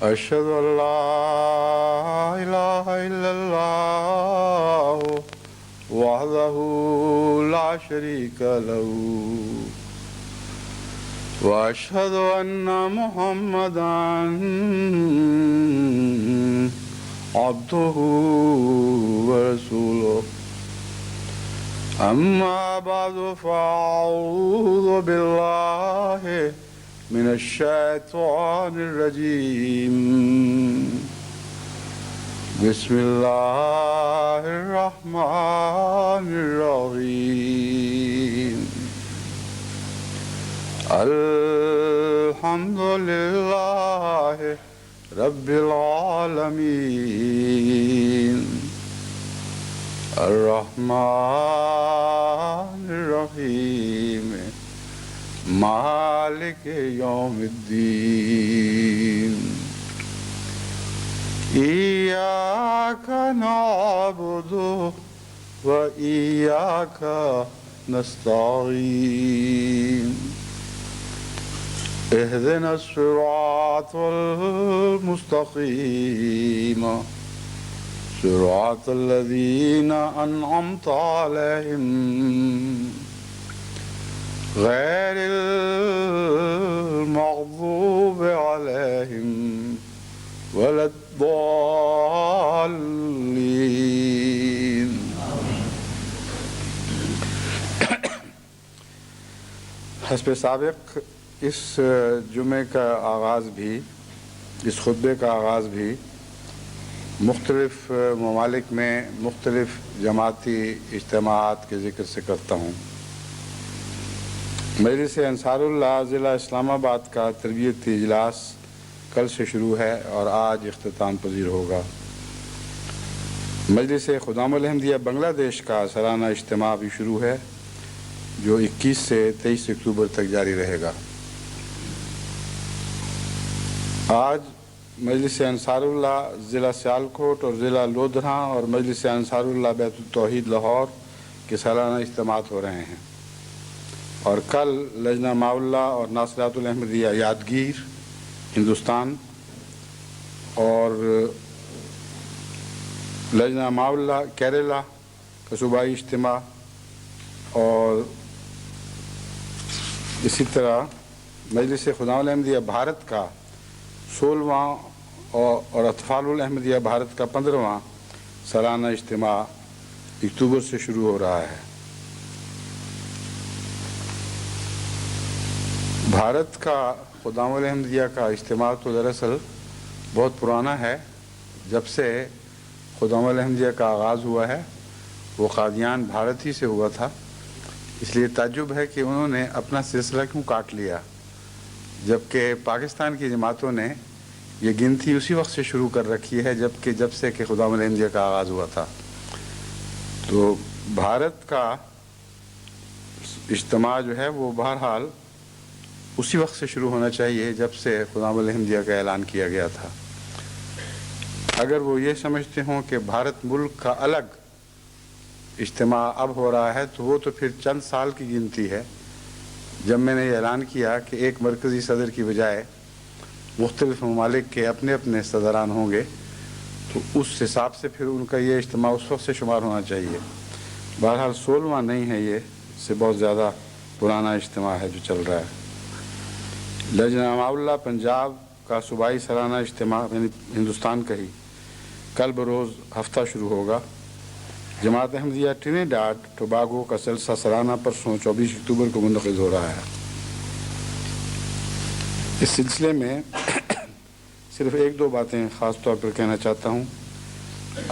أشهد أن لا إله إلا الله وحده لا شريك له وأشهد أن محمدا عبده ورسوله أما بعد فأعوذ بالله من الشيطان الرجيم بسم الله الرحمن الرحيم الحمد لله رب العالمين الرحمن الرحيم مالك يوم الدين إياك نعبد وإياك نستعين اهدنا الصراط المستقيم صراط الذين أنعمت عليهم غير المغضوب عليهم ولا الضالين حسب سابق اس جمعے کا آغاز بھی اس خطبے کا آغاز بھی مختلف ممالک میں مختلف جماعتی اجتماعات کے ذکر سے کرتا ہوں۔ مجلس انصار اللہ ضلع اسلام آباد کا تربیتی اجلاس کل سے شروع ہے اور آج اختتام پذیر ہوگا۔ مجلس خدام الاحمدیہ بنگلہ دیش کا سالانہ اجتماع بھی شروع ہے جو 21 سے 23 اکتوبر تک جاری رہے گا۔ آج مجلس انصار اللہ ضلع سیالکوٹ اور ضلع لودھراں اور مجلس انصار اللہ بیت التوحید لاہور کے سالانہ اجتماعات ہو رہے ہیں، اور کل لجنہ ماءاللہ اور ناصرات الاحمدیہ یادگیر ہندوستان اور لجنہ ماءاللہ کیرلا کا صوبائی اجتماع اور اسی طرح مجلس خدام الاحمدیہ بھارت کا 16واں اور اطفال الاحمدیہ بھارت کا 15واں سالانہ اجتماع اکتوبر سے شروع ہو رہا ہے۔ بھارت کا خدام الاحمدیہ کا اجتماع تو دراصل بہت پرانا ہے۔ جب سے خدام الاحمدیہ کا آغاز ہوا ہے وہ قادیان بھارت ہی سے ہوا تھا، اس لیے تعجب ہے کہ انہوں نے اپنا سلسلہ کیوں کاٹ لیا، جبکہ پاکستان کی جماعتوں نے یہ گنتی اسی وقت سے شروع کر رکھی ہے جب سے کہ خدام الاحمدیہ کا آغاز ہوا تھا۔ تو بھارت کا اجتماع جو ہے وہ بہرحال اسی وقت سے شروع ہونا چاہیے جب سے خدام الاحمدیہ کا اعلان کیا گیا تھا۔ اگر وہ یہ سمجھتے ہوں کہ بھارت ملک کا الگ اجتماع اب ہو رہا ہے تو وہ تو پھر چند سال کی گنتی ہے۔ جب میں نے یہ اعلان کیا کہ ایک مرکزی صدر کی بجائے مختلف ممالک کے اپنے اپنے صدران ہوں گے تو اس حساب سے پھر ان کا یہ اجتماع اس وقت سے شمار ہونا چاہیے۔ بہرحال 16واں نہیں ہے، یہ اس سے بہت زیادہ پرانا اجتماع ہے جو چل رہا ہے۔ لجنہ ماءاللہ پنجاب کا صوبائی سالانہ اجتماع یعنی ہندوستان کا ہی کل بروز ہفتہ شروع ہوگا۔ جماعت احمدیہ ٹرینیڈاڈ ٹوباگو کا جلسہ سالانہ پرسوں 24 اکتوبر کو منعقد ہو رہا ہے۔ اس سلسلے میں صرف ایک دو باتیں خاص طور پر کہنا چاہتا ہوں۔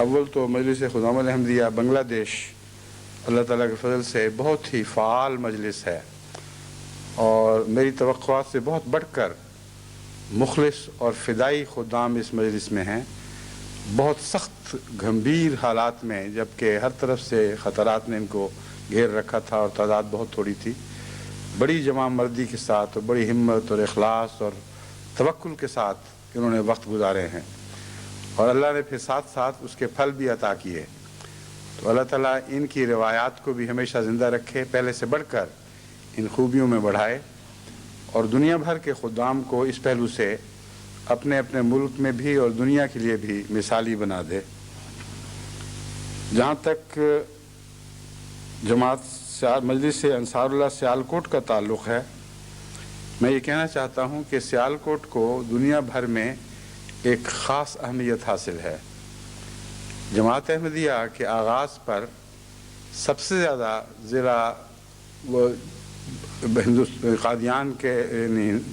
اول تو مجلس خدام الاحمدیہ بنگلہ دیش اللہ تعالیٰ کے فضل سے بہت ہی فعال مجلس ہے اور میری توقعات سے بہت بڑھ کر مخلص اور فدائی خدام اس مجلس میں ہیں۔ بہت سخت گھمبیر حالات میں جبکہ ہر طرف سے خطرات نے ان کو گھیر رکھا تھا اور تعداد بہت تھوڑی تھی، بڑی جمع مردی کے ساتھ اور بڑی ہمت اور اخلاص اور توکل کے ساتھ انہوں نے وقت گزارے ہیں، اور اللہ نے پھر ساتھ ساتھ اس کے پھل بھی عطا کیے۔ تو اللہ تعالیٰ ان کی روایات کو بھی ہمیشہ زندہ رکھے، پہلے سے بڑھ کر ان خوبیوں میں بڑھائے، اور دنیا بھر کے خدام کو اس پہلو سے اپنے اپنے ملک میں بھی اور دنیا کے لیے بھی مثالی بنا دے۔ جہاں تک مجلس انصار اللہ سیالکوٹ کا تعلق ہے، میں یہ کہنا چاہتا ہوں کہ سیالکوٹ کو دنیا بھر میں ایک خاص اہمیت حاصل ہے۔ جماعت احمدیہ کے آغاز پر سب سے زیادہ ضلع قادیان کے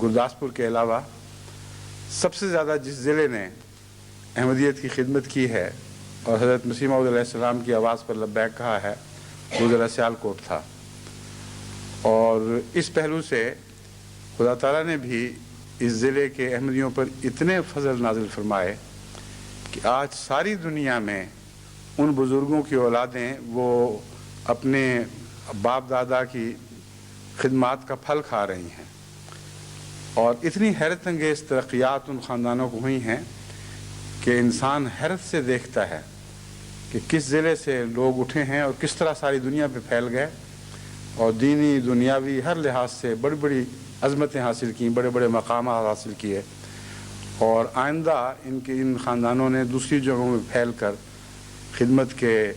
گرداسپور کے علاوہ سب سے زیادہ جس ضلع نے احمدیت کی خدمت کی ہے اور حضرت مسیح موعود علیہ السلام کی آواز پر لبیک کہا ہے، وہ ضلع سیالکوٹ تھا۔ اور اس پہلو سے خدا تعالیٰ نے بھی اس ضلع کے احمدیوں پر اتنے فضل نازل فرمائے کہ آج ساری دنیا میں ان بزرگوں کی اولادیں وہ اپنے باپ دادا کی خدمات کا پھل کھا رہی ہیں، اور اتنی حیرت انگیز ترقیات ان خاندانوں کو ہوئی ہیں کہ انسان حیرت سے دیکھتا ہے کہ کس ضلع سے لوگ اٹھے ہیں اور کس طرح ساری دنیا پہ پھیل گئے اور دینی دنیاوی ہر لحاظ سے بڑی بڑی عظمتیں حاصل کیں، بڑے بڑے مقامات حاصل کیے، اور آئندہ ان خاندانوں نے دوسری جگہوں میں پھیل کر خدمت کے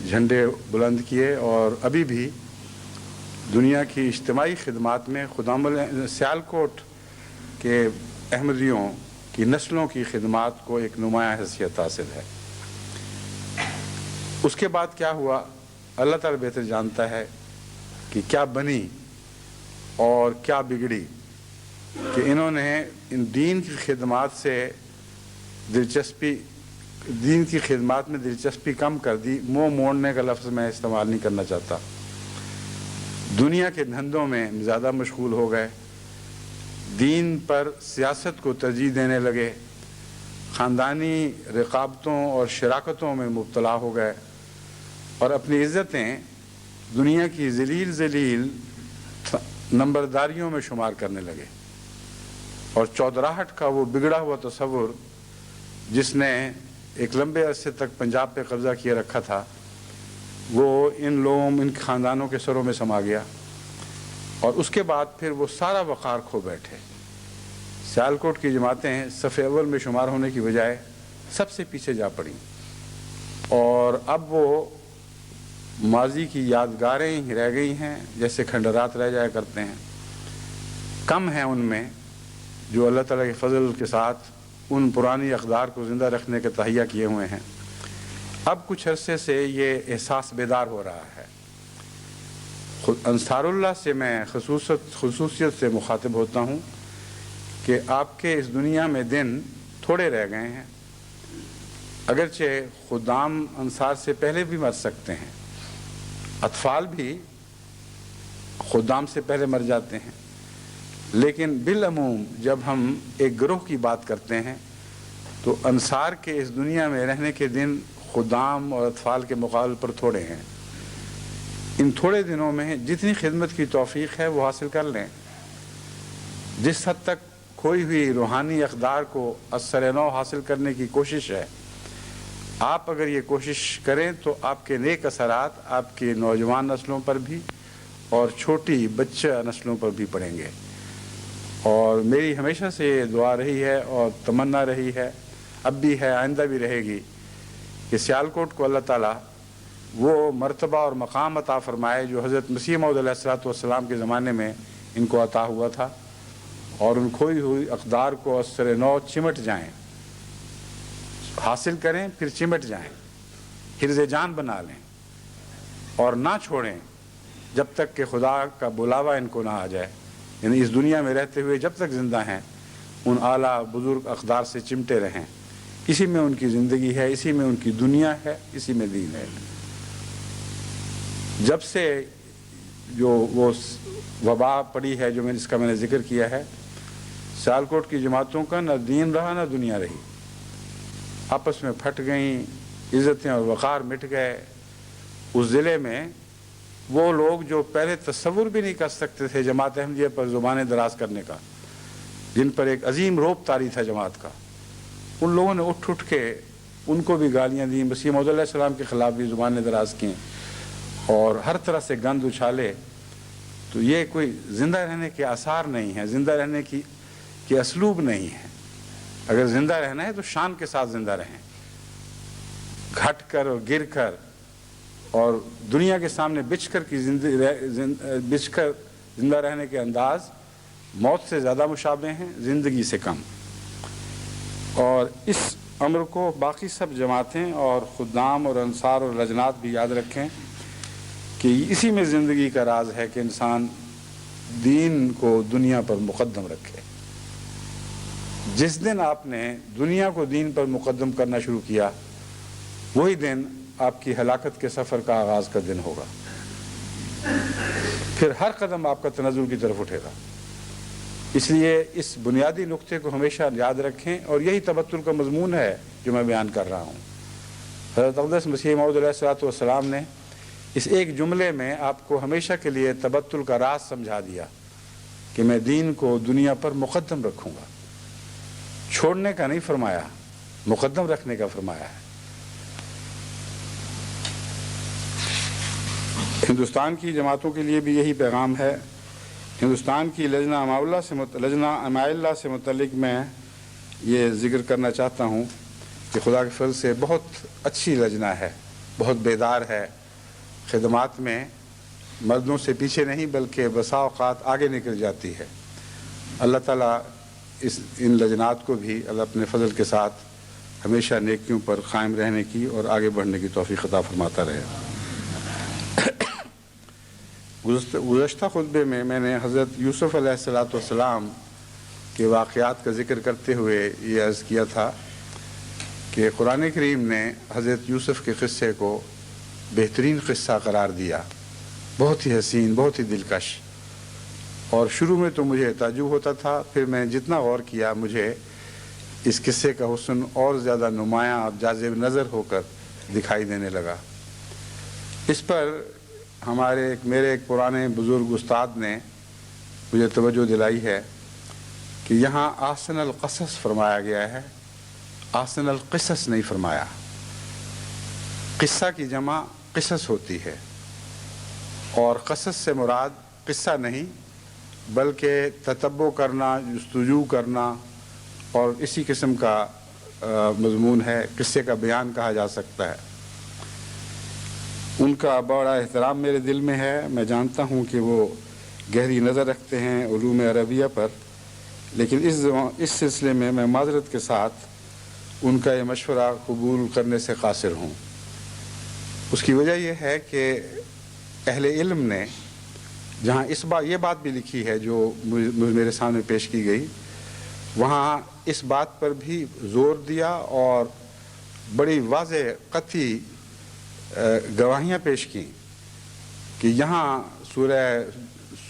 جھنڈے بلند کیے، اور ابھی بھی دنیا کی اجتماعی خدمات میں سیالکوٹ کے احمدیوں کی نسلوں کی خدمات کو ایک نمایاں حیثیت حاصل ہے۔ اس کے بعد کیا ہوا اللہ تعالیٰ بہتر جانتا ہے کہ کیا بنی اور کیا بگڑی، کہ انہوں نے ان دین کی خدمات سے دین کی خدمات میں دلچسپی کم کر دی۔ منہ موڑنے کا لفظ میں استعمال نہیں کرنا چاہتا، دنیا کے دھندوں میں زیادہ مشغول ہو گئے، دین پر سیاست کو ترجیح دینے لگے، خاندانی رقابتوں اور شراکتوں میں مبتلا ہو گئے، اور اپنی عزتیں دنیا کی ذلیل نمبرداریوں میں شمار کرنے لگے، اور چودراہٹ کا وہ بگڑا ہوا تصور جس نے ایک لمبے عرصے تک پنجاب پہ قبضہ کیے رکھا تھا، وہ ان خاندانوں کے سروں میں سما گیا، اور اس کے بعد پھر وہ سارا وقار کھو بیٹھے۔ سیالکوٹ کی جماعتیں صف اول میں شمار ہونے کی بجائے سب سے پیچھے جا پڑیں، اور اب وہ ماضی کی یادگاریں ہی رہ گئی ہیں، جیسے کھنڈرات رہ جایا کرتے ہیں۔ کم ہیں ان میں جو اللہ تعالیٰ کے فضل کے ساتھ ان پرانی اقدار کو زندہ رکھنے کے تہیہ کیے ہوئے ہیں۔ اب کچھ عرصے سے یہ احساس بیدار ہو رہا ہے۔ انصار اللہ سے میں خصوصیت سے مخاطب ہوتا ہوں کہ آپ کے اس دنیا میں دن تھوڑے رہ گئے ہیں، اگرچہ خدام انصار سے پہلے بھی مر سکتے ہیں، اطفال بھی خدام سے پہلے مر جاتے ہیں، لیکن بالعموم جب ہم ایک گروہ کی بات کرتے ہیں تو انصار کے اس دنیا میں رہنے کے دن خدام اور اطفال کے مقابل پر تھوڑے ہیں۔ ان تھوڑے دنوں میں جتنی خدمت کی توفیق ہے وہ حاصل کر لیں۔ جس حد تک کھوئی ہوئی روحانی اقدار کو اثر نو حاصل کرنے کی کوشش ہے، آپ اگر یہ کوشش کریں تو آپ کے نیک اثرات آپ کی نوجوان نسلوں پر بھی اور چھوٹی بچہ نسلوں پر بھی پڑیں گے۔ اور میری ہمیشہ سے یہ دعا رہی ہے اور تمنا رہی ہے، اب بھی ہے، آئندہ بھی رہے گی، کہ سیالکوٹ کو اللہ تعالیٰ وہ مرتبہ اور مقام عطا فرمائے جو حضرت مسیح موعود علیہ السلام کے زمانے میں ان کو عطا ہوا تھا، اور ان کھوئی ہوئی اقدار کو اثر نو چمٹ جائیں، حاصل کریں، پھر چمٹ جائیں، حرز جان بنا لیں، اور نہ چھوڑیں جب تک کہ خدا کا بلاوا ان کو نہ آ جائے۔ یعنی اس دنیا میں رہتے ہوئے جب تک زندہ ہیں ان اعلیٰ بزرگ اقدار سے چمٹے رہیں۔ اسی میں ان کی زندگی ہے، اسی میں ان کی دنیا ہے، اسی میں دین ہے۔ جب سے جو وہ وبا پڑی ہے جو اس کا میں نے ذکر کیا ہے، سیالکوٹ کی جماعتوں کا نہ دین رہا نہ دنیا رہی، آپس میں پھٹ گئیں، عزتیں اور وقار مٹ گئے۔ اس ضلع میں وہ لوگ جو پہلے تصور بھی نہیں کر سکتے تھے جماعت احمدیہ پر زبانیں دراز کرنے کا، جن پر ایک عظیم رعب طاری تھا جماعت کا، ان لوگوں نے اٹھ کے ان کو بھی گالیاں دیں، مسیح موعود علیہ السلام کے خلاف بھی زبانیں دراز کیں اور ہر طرح سے گند اچھالے۔ تو یہ کوئی زندہ رہنے کے آثار نہیں ہیں، زندہ رہنے کی اسلوب نہیں ہے۔ اگر زندہ رہنا ہے تو شان کے ساتھ زندہ رہیں، گھٹ کر اور گر کر اور دنیا کے سامنے بچھ کر زندہ رہنے کے انداز موت سے زیادہ مشابہ ہیں، زندگی سے کم۔ اور اس امر کو باقی سب جماعتیں اور خدام اور انصار اور لجنات بھی یاد رکھیں کہ اسی میں زندگی کا راز ہے کہ انسان دین کو دنیا پر مقدم رکھے۔ جس دن آپ نے دنیا کو دین پر مقدم کرنا شروع کیا، وہی دن آپ کی ہلاکت کے سفر کا آغاز کا دن ہوگا۔ پھر ہر قدم آپ کا تنزل کی طرف اٹھے گا۔ اس لیے اس بنیادی نقطے کو ہمیشہ یاد رکھیں، اور یہی تبتل کا مضمون ہے جو میں بیان کر رہا ہوں۔ حضرت اقدس مسیح موعود علیہ الصلوۃ والسلام نے اس ایک جملے میں آپ کو ہمیشہ کے لیے تبتل کا راز سمجھا دیا کہ میں دین کو دنیا پر مقدم رکھوں گا۔ چھوڑنے کا نہیں فرمایا، مقدم رکھنے کا فرمایا ہے۔ ہندوستان کی جماعتوں کے لیے بھی یہی پیغام ہے۔ ہندوستان کی لجنہ اماء اللہ سے متعلق میں یہ ذکر کرنا چاہتا ہوں کہ خدا کے فضل سے بہت اچھی لجنہ ہے، بہت بیدار ہے، خدمات میں مردوں سے پیچھے نہیں بلکہ بسا اوقات آگے نکل جاتی ہے۔ اللہ تعالیٰ ان لجنات کو بھی اللہ اپنے فضل کے ساتھ ہمیشہ نیکیوں پر قائم رہنے کی اور آگے بڑھنے کی توفیق عطا فرماتا رہے۔ گزشتہ خطبے میں میں نے حضرت یوسف علیہ السلام کے واقعات کا ذکر کرتے ہوئے یہ عرض کیا تھا کہ قرآن کریم نے حضرت یوسف کے قصے کو بہترین قصہ قرار دیا، بہت ہی حسین، بہت ہی دلکش۔ اور شروع میں تو مجھے تعجب ہوتا تھا، پھر میں جتنا غور کیا مجھے اس قصے کا حسن اور زیادہ نمایاں اور جاذب نظر ہو کر دکھائی دینے لگا۔ اس پر میرے ایک پرانے بزرگ استاد نے مجھے توجہ دلائی ہے کہ یہاں احسن القصص فرمایا گیا ہے، احسن القصص نہیں فرمایا۔ قصہ کی جمع قصص ہوتی ہے، اور قصص سے مراد قصہ نہیں بلکہ تتبع کرنا، جستجو کرنا اور اسی قسم کا مضمون ہے، قصے کا بیان کہا جا سکتا ہے۔ ان کا بڑا احترام میرے دل میں ہے۔ میں جانتا ہوں کہ وہ گہری نظر رکھتے ہیں علوم عربیہ پر، لیکن اس سلسلے میں معذرت کے ساتھ ان کا یہ مشورہ قبول کرنے سے قاصر ہوں۔ اس کی وجہ یہ ہے کہ اہل علم نے جہاں یہ بات بھی لکھی ہے جو میرے سامنے پیش کی گئی، وہاں اس بات پر بھی زور دیا اور بڑی واضح قطعی گواہیاں پیش کی کہ یہاں سورہ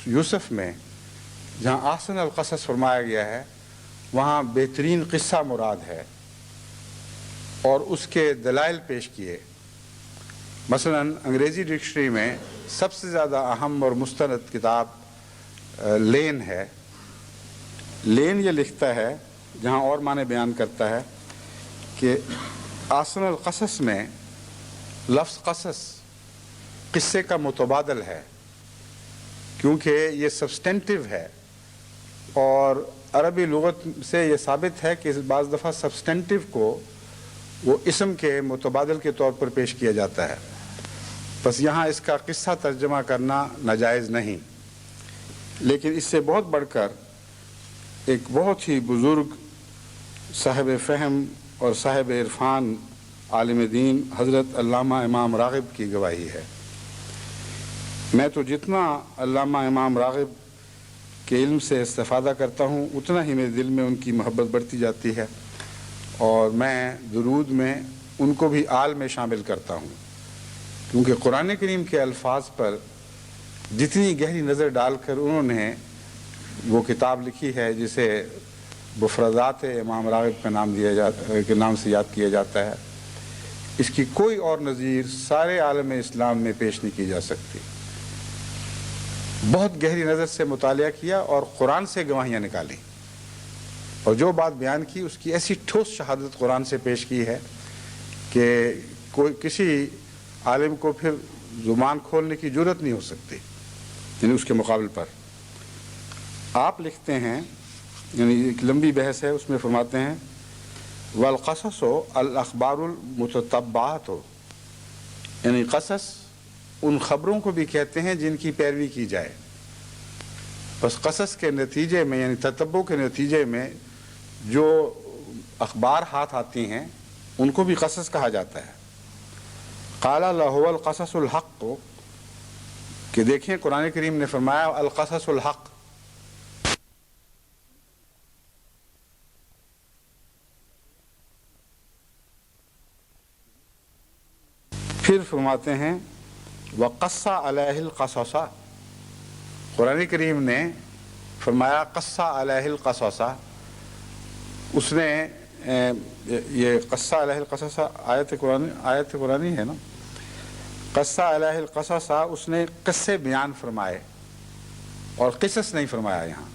یوسف میں جہاں احسن القصص فرمایا گیا ہے وہاں بہترین قصہ مراد ہے، اور اس کے دلائل پیش کیے۔ مثلا انگریزی ڈکشنری میں سب سے زیادہ اہم اور مستند کتاب لین ہے۔ لین یہ لکھتا ہے، جہاں اور معنی بیان کرتا ہے کہ احسن القصص میں لفظ قصص قصے کا متبادل ہے، کیونکہ یہ سبسٹینٹیو ہے، اور عربی لغت سے یہ ثابت ہے کہ بعض دفعہ سبسٹینٹیو کو وہ اسم کے متبادل کے طور پر پیش کیا جاتا ہے۔ بس یہاں اس کا قصہ ترجمہ کرنا ناجائز نہیں، لیکن اس سے بہت بڑھ کر ایک بہت ہی بزرگ صاحب فہم اور صاحب عرفان عالم دین حضرت علامہ امام راغب کی گواہی ہے۔ میں تو جتنا علامہ امام راغب کے علم سے استفادہ کرتا ہوں اتنا ہی میرے دل میں ان کی محبت بڑھتی جاتی ہے، اور میں درود میں ان کو بھی آل میں شامل کرتا ہوں، کیونکہ قرآن کریم کے الفاظ پر جتنی گہری نظر ڈال کر انہوں نے وہ کتاب لکھی ہے جسے مفردات امام راغب کے نام سے یاد کیا جاتا ہے، اس کی کوئی اور نظیر سارے عالم اسلام میں پیش نہیں کی جا سکتی۔ بہت گہری نظر سے مطالعہ کیا اور قرآن سے گواہیاں نکالیں، اور جو بات بیان کی اس کی ایسی ٹھوس شہادت قرآن سے پیش کی ہے کہ کسی عالم کو پھر زبان کھولنے کی جرت نہیں ہو سکتی، یعنی اس کے مقابل پر۔ آپ لکھتے ہیں، یعنی ایک لمبی بحث ہے، اس میں فرماتے ہیں والقصص الاخبار المتتبعات، یعنی قصص ان خبروں کو بھی کہتے ہیں جن کی پیروی کی جائے. بس قصص کے نتیجے میں یعنی تتبع کے نتیجے میں جو اخبار ہاتھ آتی ہیں ان کو بھی قصص کہا جاتا ہے. قال لهو القصص الحق، کہ دیکھیں قرآن کریم نے فرمایا القصص الحق. پھر فرماتے ہیں وَقَصَّ عَلَيْهِ الْقَصَصَ، قرآن کریم نے فرمایا قصّ علیہ القصص. اس نے یہ قصّ علیہ القصص آیت قرآنی ہے نا. قصّ علیہ القصص، اس نے قصے بیان فرمائے اور قصص نہیں فرمایا. یہاں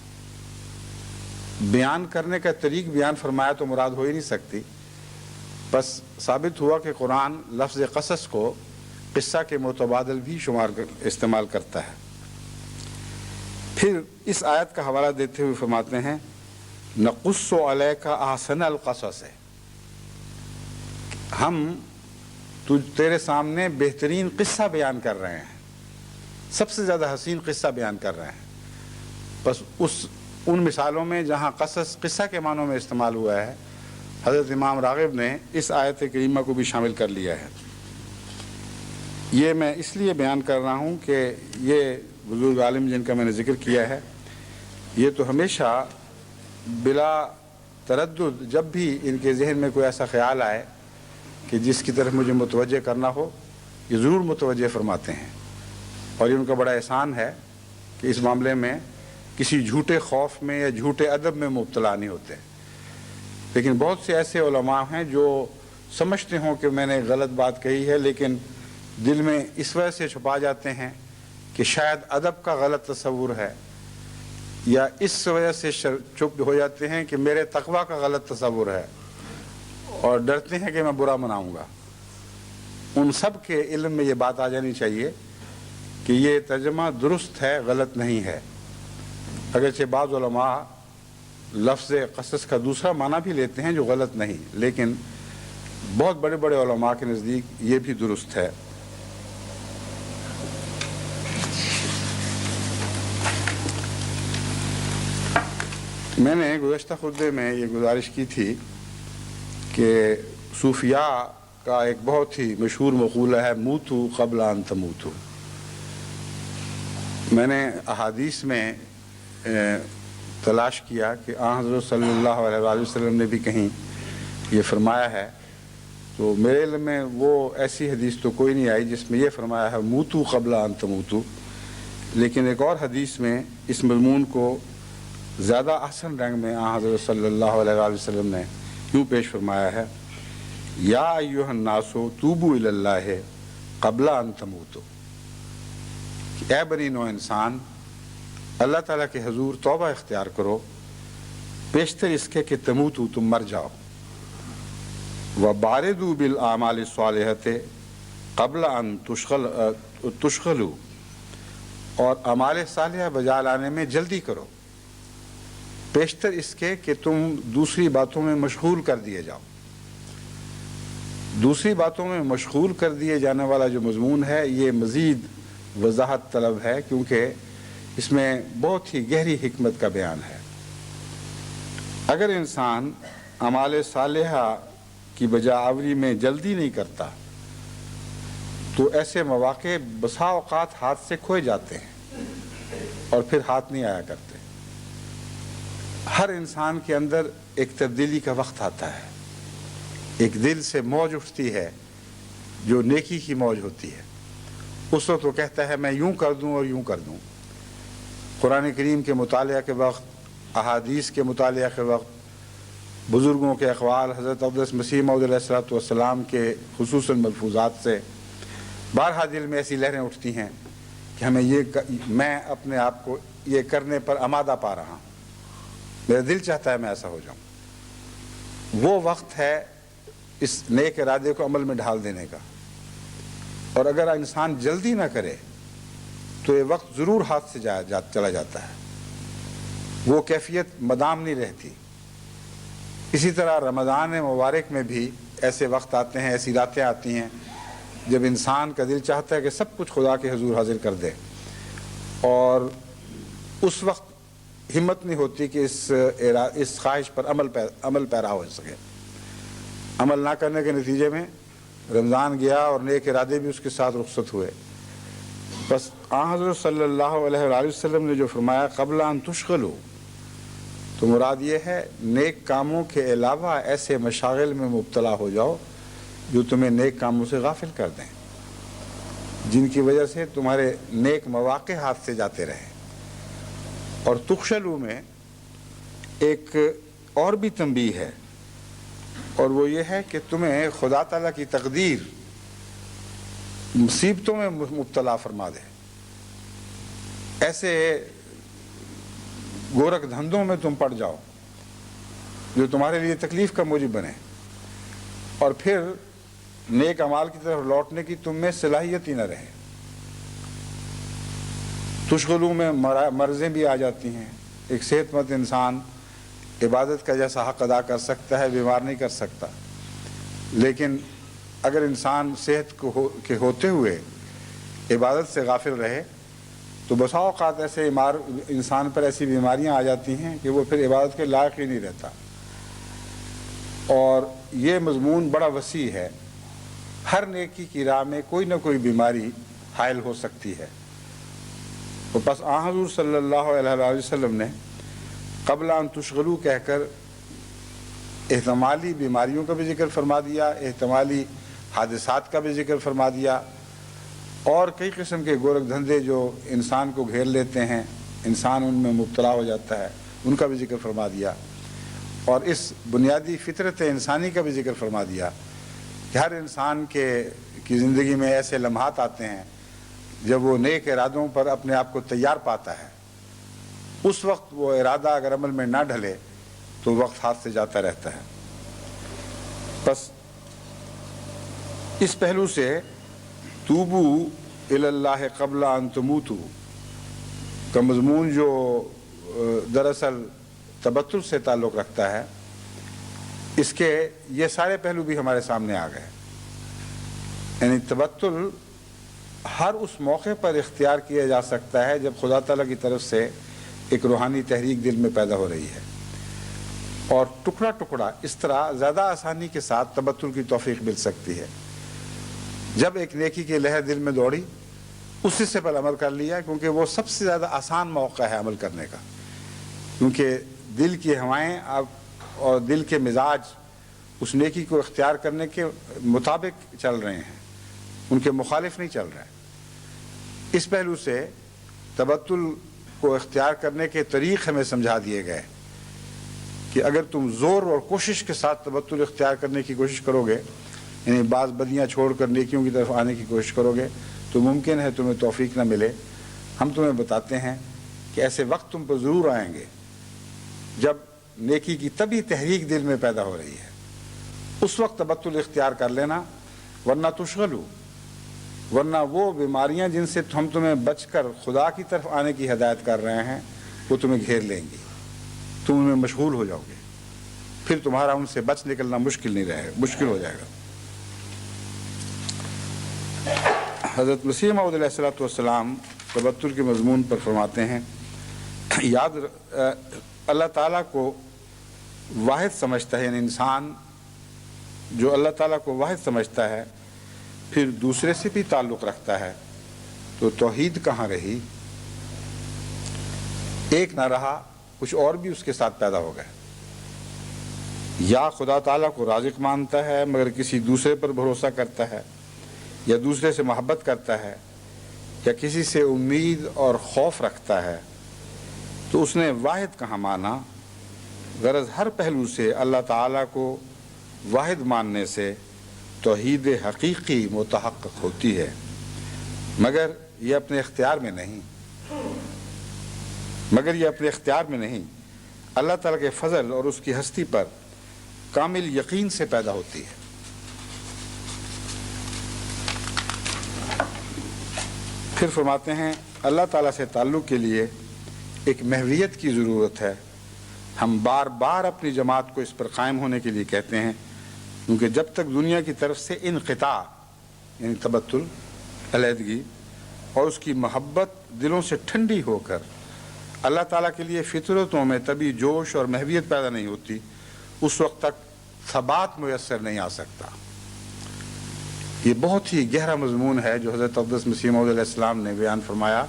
بیان کرنے کا طریق بیان فرمایا تو مراد ہو ہی نہیں سکتی. بس ثابت ہوا کہ قرآن لفظ قصص کو قصہ کے متبادل بھی استعمال کرتا ہے. پھر اس آیت کا حوالہ دیتے ہوئے فرماتے ہیں نقص علیک احسن القصص، ہم تیرے سامنے بہترین قصہ بیان کر رہے ہیں، سب سے زیادہ حسین قصہ بیان کر رہے ہیں. بس ان مثالوں میں جہاں قصص قصہ کے معنوں میں استعمال ہوا ہے، حضرت امام راغب نے اس آیت کریمہ کو بھی شامل کر لیا ہے. یہ میں اس لیے بیان کر رہا ہوں کہ یہ بزرگ عالم جن کا میں نے ذکر کیا ہے، یہ تو ہمیشہ بلا تردد جب بھی ان کے ذہن میں کوئی ایسا خیال آئے کہ جس کی طرف مجھے متوجہ کرنا ہو، یہ ضرور متوجہ فرماتے ہیں. اور یہ ان کا بڑا احسان ہے کہ اس معاملے میں کسی جھوٹے خوف میں یا جھوٹے ادب میں مبتلا نہیں ہوتے. لیکن بہت سے ایسے علماء ہیں جو سمجھتے ہوں کہ میں نے غلط بات کہی ہے، لیکن دل میں اس وجہ سے چھپا جاتے ہیں کہ شاید ادب کا غلط تصور ہے، یا اس وجہ سے چپ ہو جاتے ہیں کہ میرے تقویٰ کا غلط تصور ہے اور ڈرتے ہیں کہ میں برا مناؤں گا. ان سب کے علم میں یہ بات آ جانی چاہیے کہ یہ ترجمہ درست ہے، غلط نہیں ہے. اگرچہ بعض علماء لفظ قصص کا دوسرا معنی بھی لیتے ہیں جو غلط نہیں، لیکن بہت بڑے بڑے علماء کے نزدیک یہ بھی درست ہے. میں نے گزشتہ خطبے میں یہ گزارش کی تھی کہ صوفیاء کا ایک بہت ہی مشہور مقولہ ہے موتو قبل ان تموتو. میں نے احادیث میں تلاش کیا کہ آن حضرت صلی اللہ علیہ وآلہ وسلم نے بھی کہیں یہ فرمایا ہے، تو میرے علم میں وہ ایسی حدیث تو کوئی نہیں آئی جس میں یہ فرمایا ہے موتو قبل ان تموتو. لیکن ایک اور حدیث میں اس مضمون کو زیادہ احسن رنگ میں آن حضرت صلی اللہ علیہ وآلہ وسلم نے یوں پیش فرمایا ہے یا ایھا الناس توبوا الی اللہ قبل ان تموتوا، اے بنی نوع انسان اللہ تعالیٰ کے حضور توبہ اختیار کرو بیشتر اس کے کہ تموتو تم مر جاؤ. وباردوا بالاعمال الصالحۃ قبل ان تشغلوا، اور اعمال صالحہ بجا لانے میں جلدی کرو بیشتر اس کے کہ تم دوسری باتوں میں مشغول کر دیے جاؤ. دوسری باتوں میں مشغول کر دیے جانے والا جو مضمون ہے یہ مزید وضاحت طلب ہے، کیونکہ اس میں بہت ہی گہری حکمت کا بیان ہے. اگر انسان اعمال صالحہ کی بجا آوری میں جلدی نہیں کرتا تو ایسے مواقع بسا اوقات ہاتھ سے کھوئے جاتے ہیں اور پھر ہاتھ نہیں آیا کرتے. ہر انسان کے اندر ایک تبدیلی کا وقت آتا ہے، ایک دل سے موج اٹھتی ہے جو نیکی کی موج ہوتی ہے. اس وقت وہ کہتا ہے میں یوں کر دوں اور یوں کر دوں. قرآن کریم کے مطالعہ کے وقت، احادیث کے مطالعہ کے وقت، بزرگوں کے اقوال، حضرت اقدس مسیح موعود علیہ السلام کے خصوصاً ملفوظات سے بارہا دل میں ایسی لہریں اٹھتی ہیں کہ میں اپنے آپ کو یہ کرنے پر آمادہ پا رہا ہوں، میرا دل چاہتا ہے میں ایسا ہو جاؤں. وہ وقت ہے اس نیک ارادے کو عمل میں ڈھال دینے کا. اور اگر انسان جلدی نہ کرے تو یہ وقت ضرور ہاتھ سے چلا جاتا ہے. وہ کیفیت مدام نہیں رہتی. اسی طرح رمضان مبارک میں بھی ایسے وقت آتے ہیں، ایسی راتیں آتی ہیں جب انسان کا دل چاہتا ہے کہ سب کچھ خدا کے حضور حاضر کر دے، اور اس وقت ہمت نہیں ہوتی کہ اس خواہش پر عمل پیرا ہو سکے۔ عمل نہ کرنے کے نتیجے میں رمضان گیا اور نیک ارادے بھی اس کے ساتھ رخصت ہوئے۔ بس حضرت صلی اللہ علیہ وآلہ وسلم نے جو فرمایا قبل ان تشغلوا، تو مراد یہ ہے نیک کاموں کے علاوہ ایسے مشاغل میں مبتلا ہو جاؤ جو تمہیں نیک کاموں سے غافل کر دیں، جن کی وجہ سے تمہارے نیک مواقع ہاتھ سے جاتے رہیں۔ اور تخشلو میں ایک اور بھی تنبیہ ہے، اور وہ یہ ہے کہ تمہیں خدا تعالیٰ کی تقدیر مصیبتوں میں مبتلا فرما دے، ایسے گورکھ دھندوں میں تم پڑ جاؤ جو تمہارے لیے تکلیف کا موجب بنے، اور پھر نیک اعمال کی طرف لوٹنے کی تم میں صلاحیت ہی نہ رہے۔ تشغلوں میں مرضیں بھی آ جاتی ہیں۔ ایک صحت مند انسان عبادت کا جیسا حق ادا کر سکتا ہے، بیمار نہیں کر سکتا، لیکن اگر انسان صحت کے ہوتے ہوئے عبادت سے غافل رہے تو بسا اوقات ایسے انسان پر ایسی بیماریاں آ جاتی ہیں کہ وہ پھر عبادت کے لائق ہی نہیں رہتا۔ اور یہ مضمون بڑا وسیع ہے، ہر نیکی کی راہ میں کوئی نہ کوئی بیماری حائل ہو سکتی ہے۔ تو پس حضور صلی اللہ علیہ وآلہ وسلم نے قبل ان تشغلوا کہہ کر احتمالی بیماریوں کا بھی ذکر فرما دیا، احتمالی حادثات کا بھی ذکر فرما دیا، اور کئی قسم کے گورکھ دھندے جو انسان کو گھیر لیتے ہیں، انسان ان میں مبتلا ہو جاتا ہے، ان کا بھی ذکر فرما دیا، اور اس بنیادی فطرت انسانی کا بھی ذکر فرما دیا کہ ہر انسان کی زندگی میں ایسے لمحات آتے ہیں جب وہ نیک ارادوں پر اپنے آپ کو تیار پاتا ہے، اس وقت وہ ارادہ اگر عمل میں نہ ڈھلے تو وقت ہاتھ سے جاتا رہتا ہے۔ بس اس پہلو سے توبو الی اللہ قبل ان تموتوا کا مضمون جو دراصل تبتل سے تعلق رکھتا ہے، اس کے یہ سارے پہلو بھی ہمارے سامنے آ گئے۔ یعنی تبتل ہر اس موقع پر اختیار کیا جا سکتا ہے جب خدا تعالیٰ کی طرف سے ایک روحانی تحریک دل میں پیدا ہو رہی ہے، اور ٹکڑا ٹکڑا اس طرح زیادہ آسانی کے ساتھ تبتل کی توفیق مل سکتی ہے۔ جب ایک نیکی کی لہر دل میں دوڑی، اسی سے پر عمل کر لیا، کیونکہ وہ سب سے زیادہ آسان موقع ہے عمل کرنے کا، کیونکہ دل کی ہوائیں اور دل کے مزاج اس نیکی کو اختیار کرنے کے مطابق چل رہے ہیں، ان کے مخالف نہیں چل رہے۔ اس پہلو سے تبتل کو اختیار کرنے کے طریق ہمیں سمجھا دیے گئے کہ اگر تم زور اور کوشش کے ساتھ تبتل اختیار کرنے کی کوشش کرو گے، یعنی بعض بدیاں چھوڑ کر نیکیوں کی طرف آنے کی کوشش کرو گے، تو ممکن ہے تمہیں توفیق نہ ملے۔ ہم تمہیں بتاتے ہیں کہ ایسے وقت تم پر ضرور آئیں گے جب نیکی کی طبی تحریک دل میں پیدا ہو رہی ہے، اس وقت تبتل اختیار کر لینا، ورنہ تشغلوا، ورنہ وہ بیماریاں جن سے ہم تمہیں بچ کر خدا کی طرف آنے کی ہدایت کر رہے ہیں وہ تمہیں گھیر لیں گی، تم ان میں مشغول ہو جاؤ گے، پھر تمہارا ان سے بچ نکلنا مشکل ہو جائے گا۔ حضرت مسیح موعود علیہ الصلوۃ والسلام تبتل کے مضمون پر فرماتے ہیں، اللہ تعالیٰ کو واحد سمجھتا ہے، یعنی انسان جو اللہ تعالیٰ کو واحد سمجھتا ہے پھر دوسرے سے بھی تعلق رکھتا ہے، تو توحید کہاں رہی؟ ایک نہ رہا، کچھ اور بھی اس کے ساتھ پیدا ہو گئے۔ یا خدا تعالیٰ کو رازق مانتا ہے مگر کسی دوسرے پر بھروسہ کرتا ہے، یا دوسرے سے محبت کرتا ہے، یا کسی سے امید اور خوف رکھتا ہے، تو اس نے واحد کہاں مانا؟ غرض ہر پہلو سے اللہ تعالیٰ کو واحد ماننے سے توحید حقیقی متحقق ہوتی ہے، مگر یہ اپنے اختیار میں نہیں، اللہ تعالیٰ کے فضل اور اس کی ہستی پر کامل یقین سے پیدا ہوتی ہے۔ پھر فرماتے ہیں اللہ تعالیٰ سے تعلق کے لیے ایک محویت کی ضرورت ہے، ہم بار بار اپنی جماعت کو اس پر قائم ہونے کے لیے کہتے ہیں، کیونکہ جب تک دنیا کی طرف سے انقطاع یعنی تبتل، علیحدگی اور اس کی محبت دلوں سے ٹھنڈی ہو کر اللہ تعالیٰ کے لیے فطرتوں میں طبی جوش اور محبیت پیدا نہیں ہوتی، اس وقت تک ثبات میسر نہیں آ سکتا۔ یہ بہت ہی گہرا مضمون ہے جو حضرت اقدس مسیح موعود علیہ السلام نے بیان فرمایا،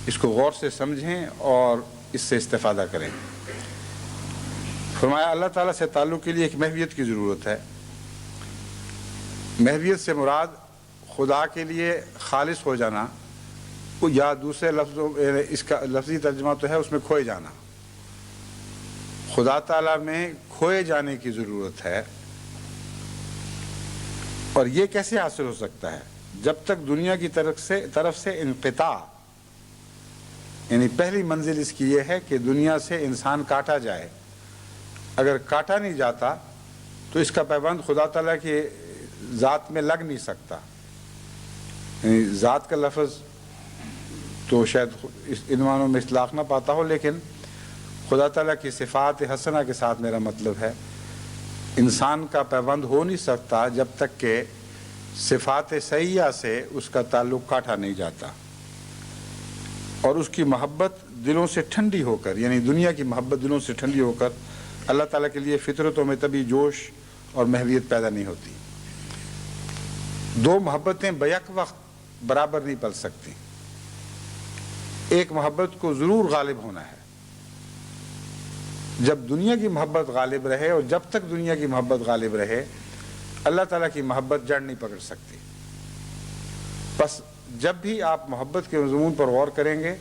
اس کو غور سے سمجھیں اور اس سے استفادہ کریں۔ فرمایا اللہ تعالیٰ سے تعلق کے لیے ایک محویت کی ضرورت ہے۔ محویت سے مراد خدا کے لیے خالص ہو جانا، یا دوسرے لفظوں اس کا لفظی ترجمہ تو ہے اس میں کھوئے جانا۔ خدا تعالیٰ میں کھوئے جانے کی ضرورت ہے، اور یہ کیسے حاصل ہو سکتا ہے؟ جب تک دنیا کی طرف سے انقطاع، یعنی پہلی منزل اس کی یہ ہے کہ دنیا سے انسان کاٹا جائے۔ اگر کاٹا نہیں جاتا تو اس کا پیوند خدا تعالیٰ کی ذات میں لگ نہیں سکتا۔ یعنی ذات کا لفظ تو شاید اس عنوانوں میں اطلاق نہ پاتا ہو، لیکن خدا تعالیٰ کی صفات حسنہ کے ساتھ میرا مطلب ہے انسان کا پیوند ہو نہیں سکتا جب تک کہ صفات سیئہ سے اس کا تعلق کاٹا نہیں جاتا، اور اس کی محبت دلوں سے ٹھنڈی ہو کر، یعنی دنیا کی محبت دلوں سے ٹھنڈی ہو کر اللہ تعالیٰ کے لیے فطرتوں میں طبی جوش اور محویت پیدا نہیں ہوتی۔ دو محبتیں بیک وقت برابر نہیں پل سکتی، ایک محبت کو ضرور غالب ہونا ہے۔ جب دنیا کی محبت غالب رہے اور جب تک دنیا کی محبت غالب رہے اللہ تعالیٰ کی محبت جڑ نہیں پکڑ سکتی۔ بس جب بھی آپ محبت کے مضمون پر غور کریں گے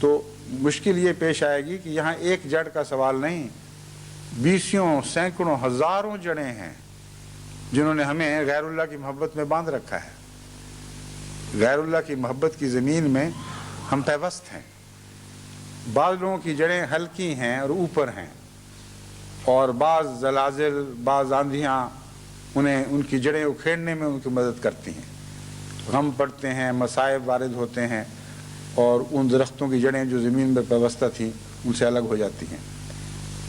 تو مشکل یہ پیش آئے گی کہ یہاں ایک جڑ کا سوال نہیں، بیسیوں سینکڑوں ہزاروں جڑیں ہیں جنہوں نے ہمیں غیر اللہ کی محبت میں باندھ رکھا ہے۔ غیر اللہ کی محبت کی زمین میں ہم پیوست ہیں۔ بعض لوگوں کی جڑیں ہلکی ہیں اور اوپر ہیں، اور بعض زلازل، بعض آندھیاں ان کی جڑیں اکھیڑنے میں ان کی مدد کرتی ہیں۔ غم پڑتے ہیں، مصائب وارد ہوتے ہیں، اور ان درختوں کی جڑیں جو زمین میں پیوستہ تھیں ان سے الگ ہو جاتی ہیں۔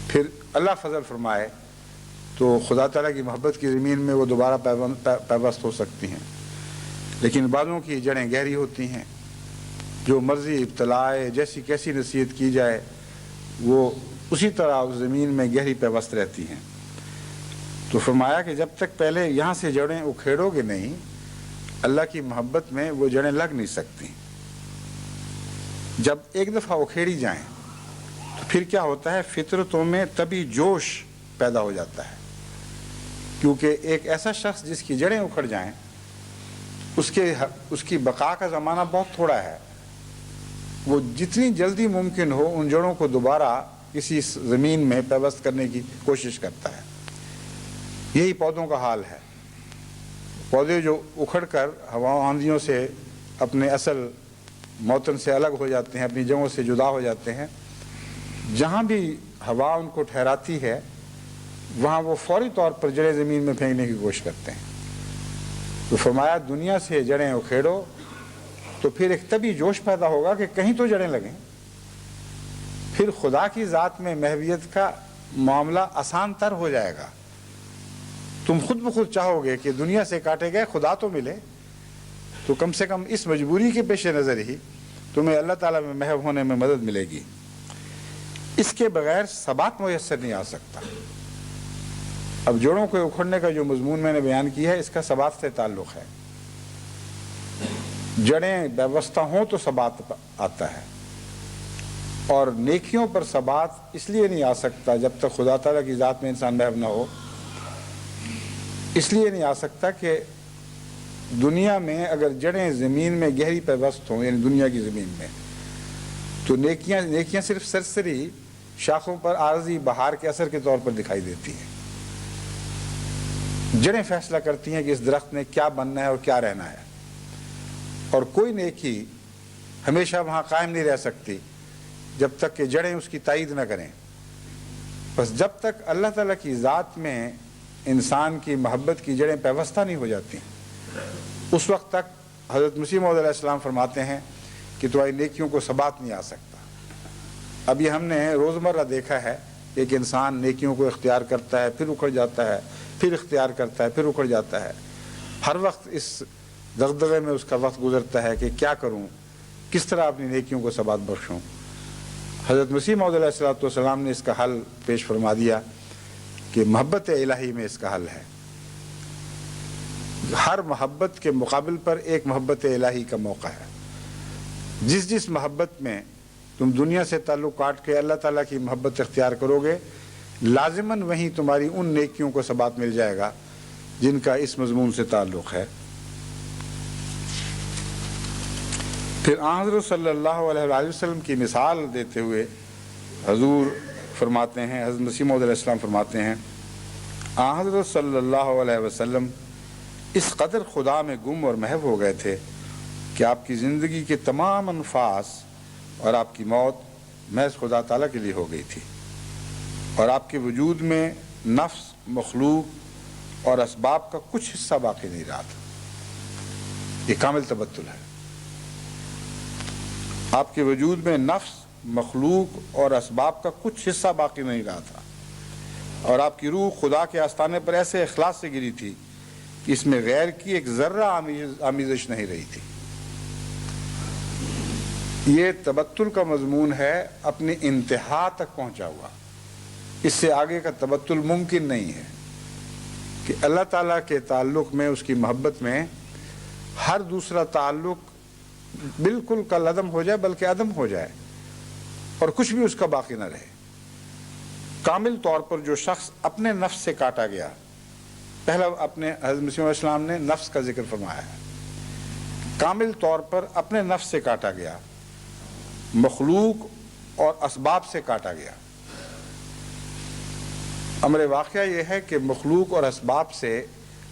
پھر اللہ فضل فرمائے تو خدا تعالیٰ کی محبت کی زمین میں وہ دوبارہ پیوست ہو سکتی ہیں، لیکن بعضوں کی جڑیں گہری ہوتی ہیں، جو مرضی ابتلاء جیسی کیسی نصیحت کی جائے وہ اسی طرح اس زمین میں گہری پیوست رہتی ہیں۔ تو فرمایا کہ جب تک پہلے یہاں سے جڑیں اکھیڑو گے نہیں اللہ کی محبت میں وہ جڑیں لگ نہیں سکتی۔ جب ایک دفعہ اکھیڑی جائیں تو پھر کیا ہوتا ہے؟ فطرتوں میں طبی جوش پیدا ہو جاتا ہے، کیونکہ ایک ایسا شخص جس کی جڑیں اکھڑ جائیں اس کی بقا کا زمانہ بہت تھوڑا ہے۔ وہ جتنی جلدی ممکن ہو ان جڑوں کو دوبارہ کسی زمین میں پیوست کرنے کی کوشش کرتا ہے۔ یہی پودوں کا حال ہے۔ پودے جو اکھڑ کر ہواؤں آندھیوں سے اپنے اصل موطن سے الگ ہو جاتے ہیں، اپنی جڑوں سے جدا ہو جاتے ہیں، جہاں بھی ہوا ان کو ٹھہراتی ہے وہاں وہ فوری طور پر جڑیں زمین میں پھینکنے کی کوشش کرتے ہیں۔ تو فرمایا دنیا سے جڑیں اکھیڑو تو پھر ایک طبی جوش پیدا ہوگا کہ کہیں تو جڑیں لگیں۔ پھر خدا کی ذات میں محویت کا معاملہ آسان تر ہو جائے گا۔ تم خود بخود چاہو گے کہ دنیا سے کاٹے گئے خدا تو ملے، تو کم سے کم اس مجبوری کے پیش نظر ہی تمہیں اللہ تعالیٰ میں محو ہونے میں مدد ملے گی۔ اس کے بغیر ثبات میسر نہیں آ سکتا۔ اب جڑوں کو اکھڑنے کا جو مضمون میں نے بیان کیا ہے اس کا ثبات سے تعلق ہے۔ جڑیں وابستہ ہوں تو ثبات آتا ہے، اور نیکیوں پر ثبات اس لیے نہیں آ سکتا جب تک خدا تعالیٰ کی ذات میں انسان محو نہ ہو۔ اس لیے نہیں آ سکتا کہ دنیا میں اگر جڑیں زمین میں گہری پیوست ہوں، یعنی دنیا کی زمین میں، تو نیکیاں صرف سرسری شاخوں پر عارضی بہار کے اثر کے طور پر دکھائی دیتی ہیں۔ جڑیں فیصلہ کرتی ہیں کہ اس درخت نے کیا بننا ہے اور کیا رہنا ہے، اور کوئی نیکی ہمیشہ وہاں قائم نہیں رہ سکتی جب تک کہ جڑیں اس کی تائید نہ کریں۔ بس جب تک اللہ تعالیٰ کی ذات میں انسان کی محبت کی جڑیں پیوستہ نہیں ہو جاتی اس وقت تک حضرت مسیح موعود علیہ السلام فرماتے ہیں کہ تمہاری نیکیوں کو ثبات نہیں آ سکتا۔ اب یہ ہم نے روزمرہ دیکھا ہے کہ ایک انسان نیکیوں کو اختیار کرتا ہے، پھر اکھڑ جاتا ہے، پھر اختیار کرتا ہے، پھر اکھڑ جاتا ہے. ہر وقت اس دغدغے میں اس کا وقت گزرتا ہے کہ کیا کروں، کس طرح اپنی نیکیوں کو ثبات بخشوں. حضرت مسیح موعود علیہ الصلوۃ والسلام نے اس کا حل پیش فرما دیا کہ محبت الہی میں اس کا حل ہے. ہر محبت کے مقابل پر ایک محبت الہی کا موقع ہے. جس محبت میں تم دنیا سے تعلق کاٹ کے اللہ تعالیٰ کی محبت اختیار کرو گے، لازماً وہیں تمہاری ان نیکیوں کو ثبات مل جائے گا جن کا اس مضمون سے تعلق ہے. پھر حضرت صلی اللہ علیہ وآلہ وسلم کی مثال دیتے ہوئے حضور فرماتے ہیں، حضرت مسیح موعود علیہ السلام فرماتے ہیں، حضرت صلی اللہ علیہ وسلم اس قدر خدا میں گم اور محو ہو گئے تھے کہ آپ کی زندگی کے تمام انفاس اور آپ کی موت محض خدا تعالیٰ کے لیے ہو گئی تھی، اور آپ کے وجود میں نفس، مخلوق اور اسباب کا کچھ حصہ باقی نہیں رہا تھا. یہ کامل تبتل ہے. آپ کے وجود میں نفس، مخلوق اور اسباب کا کچھ حصہ باقی نہیں رہا تھا، اور آپ کی روح خدا کے آستانے پر ایسے اخلاص سے گری تھی کہ اس میں غیر کی ایک ذرہ آمیزش نہیں رہی تھی. یہ تبتل کا مضمون ہے، اپنی انتہا تک پہنچا ہوا. اس سے آگے کا تبتل ممکن نہیں ہے کہ اللہ تعالیٰ کے تعلق میں، اس کی محبت میں ہر دوسرا تعلق بالکل کل عدم ہو جائے، بلکہ عدم ہو جائے اور کچھ بھی اس کا باقی نہ رہے. کامل طور پر جو شخص اپنے نفس سے کاٹا گیا، پہلا اپنے حضرت مسیح علیہ السلام نے نفس کا ذکر فرمایا ہے، کامل طور پر اپنے نفس سے کاٹا گیا، مخلوق اور اسباب سے کاٹا گیا. امر واقعہ یہ ہے کہ مخلوق اور اسباب سے